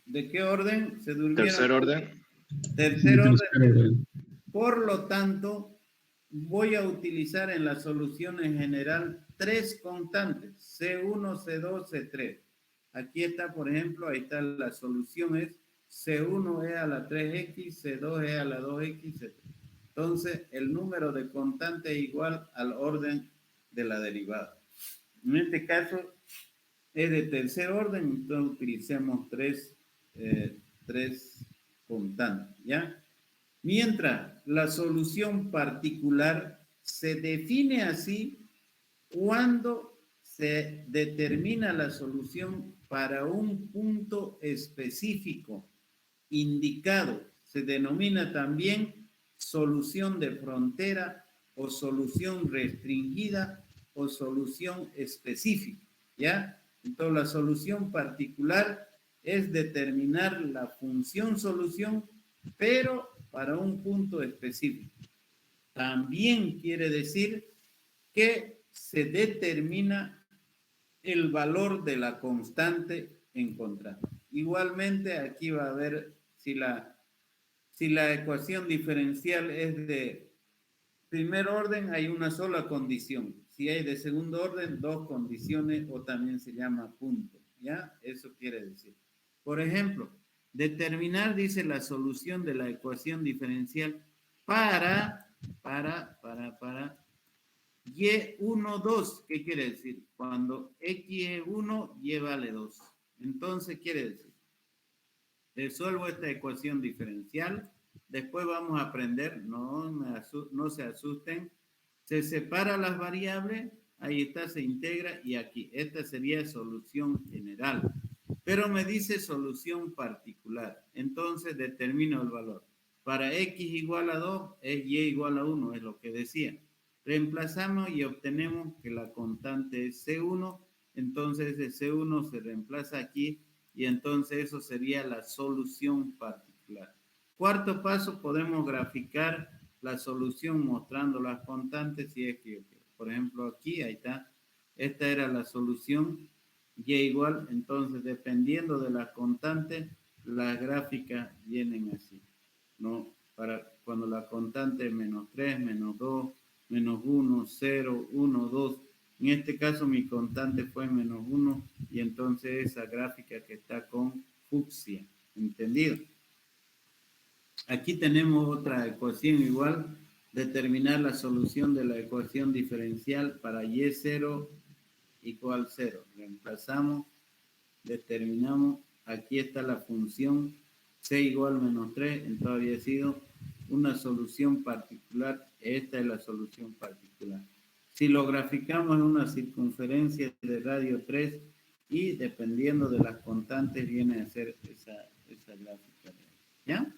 ¿De qué orden? ¿Se durmieron? Tercer orden. Tercer orden. Por lo tanto, voy a utilizar en la solución en general tres constantes, C1, C2, C3. Aquí está, por ejemplo, ahí está la solución, es C1 es a la 3x, C2 es a la 2x, C3. Entonces, el número de constantes es igual al orden de la derivada. En este caso, es de tercer orden, entonces utilicemos tres constantes, ¿ya? Mientras la solución particular se define así cuando se determina la solución para un punto específico indicado. Se denomina también solución de frontera o solución restringida o solución específica, ¿ya? Entonces la solución particular es determinar la función solución, pero para un punto específico. También quiere decir que se determina el valor de la constante encontrada. Igualmente, aquí va a ver si la ecuación diferencial es de primer orden, hay una sola condición. Si hay de segundo orden, dos condiciones o también se llama punto, ¿ya? Eso quiere decir. Por ejemplo, determinar, dice, la solución de la ecuación diferencial para y1, 2. ¿Qué quiere decir? Cuando x es 1, y vale 2. Entonces, quiere decir, resuelvo esta ecuación diferencial. Después vamos a aprender, no se asusten. Se separa las variables, ahí está, se integra y aquí. Esta sería solución general. Pero me dice solución particular. Entonces determino el valor. Para x igual a 2 es y igual a 1, es lo que decía. Reemplazamos y obtenemos que la constante es C1. Entonces ese C1 se reemplaza aquí y entonces eso sería la solución particular. Cuarto paso, podemos graficar la solución mostrando las constantes si es que yo quiero. Por ejemplo, aquí, ahí está. Esta era la solución. Y igual, entonces, dependiendo de las constantes, las gráficas vienen así, ¿no? Para cuando la constante es menos 3, menos 2, menos 1, 0, 1, 2. En este caso, mi constante fue menos 1 y entonces esa gráfica que está con fucsia. ¿Entendido? Aquí tenemos otra ecuación igual. Determinar la solución de la ecuación diferencial para y0 igual 0. Reemplazamos determinamos, aquí está la función c igual menos 3, entonces había sido una solución particular, esta es la solución particular. Si lo graficamos en una circunferencia de radio 3 y dependiendo de las constantes viene a ser esa gráfica, ¿ya?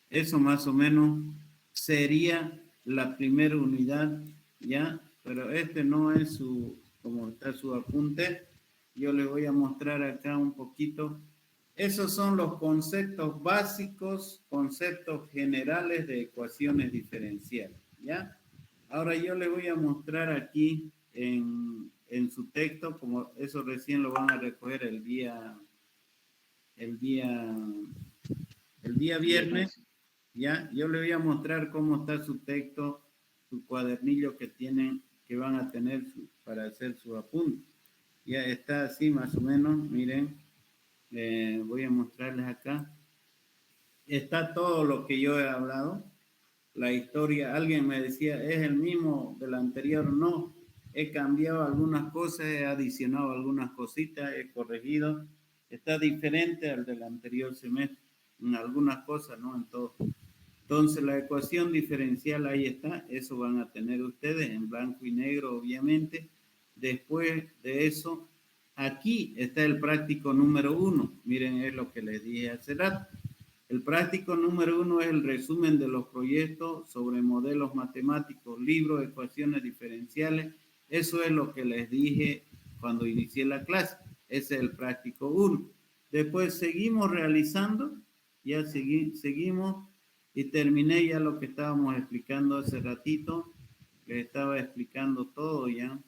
Eso más o menos sería la primera unidad, ¿ya? Pero este no es su, como está su apunte, yo le voy a mostrar acá un poquito. Esos son los conceptos básicos, conceptos generales de ecuaciones diferenciales, ¿ya? Ahora yo le voy a mostrar aquí en su texto, como eso recién lo van a recoger el día viernes, ¿ya? Yo le voy a mostrar cómo está su texto, su cuadernillo que tienen, que van a tener para hacer su apunte. Ya está así más o menos, miren. Voy a mostrarles acá. Está todo lo que yo he hablado. La historia, alguien me decía, ¿es el mismo del anterior? No, he cambiado algunas cosas, he adicionado algunas cositas, he corregido. Está diferente al del anterior semestre, en algunas cosas, no en todo. Entonces, la ecuación diferencial ahí está, eso van a tener ustedes en blanco y negro, obviamente. Después de eso, aquí está el práctico número 1. Miren, es lo que les dije hace rato. El práctico número 1 es el resumen de los proyectos sobre modelos matemáticos, libros, ecuaciones diferenciales. Eso es lo que les dije cuando inicié la clase. Ese es el práctico 1. Después seguimos realizando, ya seguimos y terminé ya lo que estábamos explicando hace ratito. Les estaba explicando todo ya,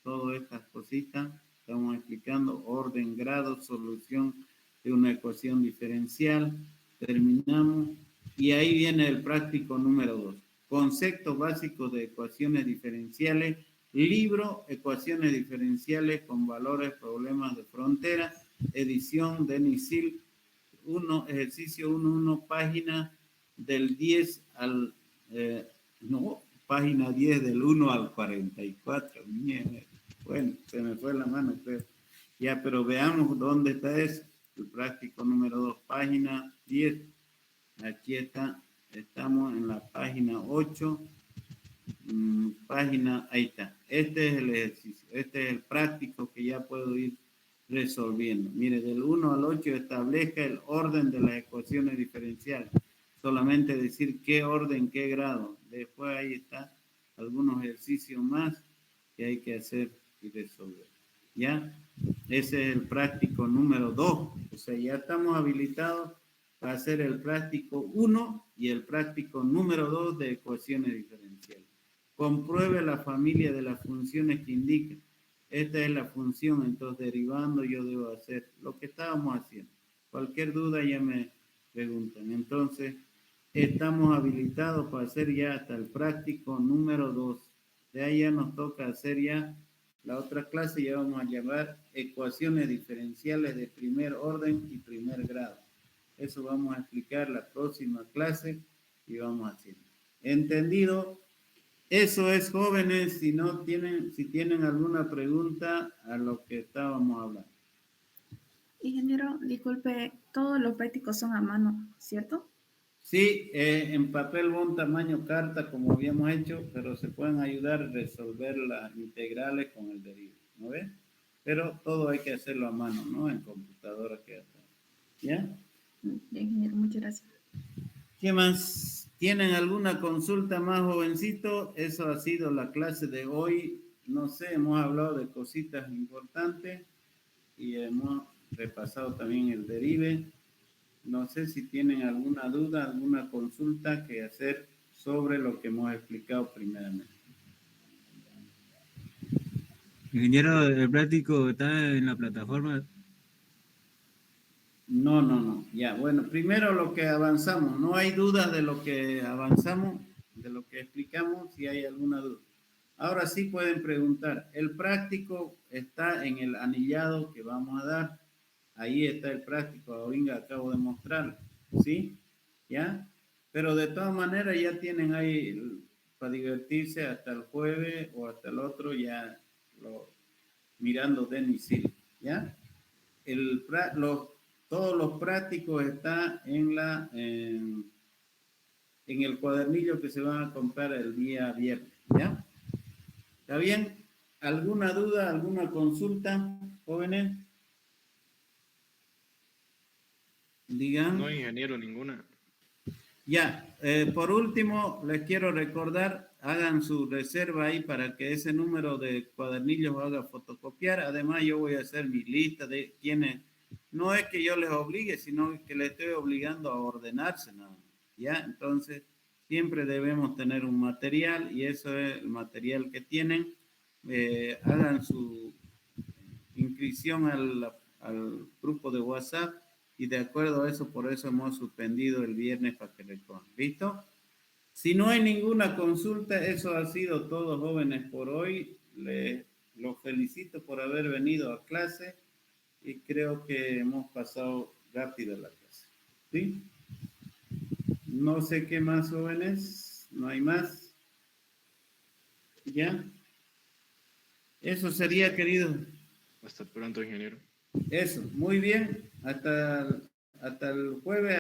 todas estas cositas. Estamos explicando orden, grado, solución de una ecuación diferencial. Terminamos y ahí viene el práctico número 2. Conceptos básicos de ecuaciones diferenciales, libro, ecuaciones diferenciales con valores, problemas de frontera, edición de Nisil, ejercicio 1.1, página del 10 al, página 10 del 1 al 44. Bueno, se me fue la mano, creo. Ya, pero veamos dónde está eso. El práctico número 2, página 10. Aquí está, estamos en la página 8. Ahí está. Este es el ejercicio, este es el práctico que ya puedo ir resolviendo. Mire, del 1 al 8 establezca el orden de las ecuaciones diferenciales. Solamente decir qué orden, qué grado. Después ahí está algunos ejercicios más que hay que hacer y resolver. ¿Ya? Ese es el práctico número 2. O sea, ya estamos habilitados para hacer el práctico 1 y el práctico número 2 de ecuaciones diferenciales. Compruebe la familia de las funciones que indica. Esta es la función, entonces derivando yo debo hacer lo que estábamos haciendo. Cualquier duda ya me preguntan. Entonces, estamos habilitados para hacer ya hasta el práctico número 2. De ahí ya nos toca hacer ya la otra clase, ya vamos a llamar ecuaciones diferenciales de primer orden y primer grado. Eso vamos a explicar la próxima clase y vamos haciendo. ¿Entendido? Eso es, jóvenes, si tienen alguna pregunta a lo que estábamos hablando. Ingeniero, disculpe, todos los prácticos son a mano, ¿cierto? Sí, en papel bond tamaño carta, como habíamos hecho, pero se pueden ayudar a resolver las integrales con el derivado, ¿no ves? Pero todo hay que hacerlo a mano, ¿no? En computadora que hasta. ¿Ya? Ingeniero, muchas gracias. ¿Qué más? ¿Tienen alguna consulta más, jovencito? Eso ha sido la clase de hoy. No sé, hemos hablado de cositas importantes y hemos repasado también el derive. No sé si tienen alguna duda, alguna consulta que hacer sobre lo que hemos explicado primeramente. Ingeniero, el práctico está en la plataforma. No. Ya, bueno, primero lo que avanzamos. No hay duda de lo que avanzamos, de lo que explicamos, si hay alguna duda. Ahora sí pueden preguntar. El práctico está en el anillado que vamos a dar. Ahí está el práctico, ahorita acabo de mostrarlo. ¿Sí? ¿Ya? Pero de todas maneras ya tienen ahí para divertirse hasta el jueves o hasta el otro ya mirando Denis Sil. ¿Ya? todos los prácticos están en el cuadernillo que se van a comprar el día viernes, ¿ya? ¿Está bien? ¿Alguna duda, alguna consulta, jóvenes? Digan. No, ingeniero, ninguna. Ya, por último, les quiero recordar, hagan su reserva ahí para que ese número de cuadernillos lo haga fotocopiar. Además, yo voy a hacer mi lista de quienes, no es que yo les obligue, sino que les estoy obligando a ordenarse, ¿no? Ya, entonces, siempre debemos tener un material y eso es el material que tienen. Hagan su inscripción al grupo de WhatsApp. Y de acuerdo a eso, por eso hemos suspendido el viernes para que recojan. ¿Listo? Si no hay ninguna consulta, eso ha sido todo, jóvenes, por hoy. Los felicito por haber venido a clase y creo que hemos pasado rápido la clase. ¿Sí? No sé qué más, jóvenes. No hay más. ¿Ya? Eso sería, querido. Hasta pronto, ingeniero. Eso, muy bien. Hasta el jueves.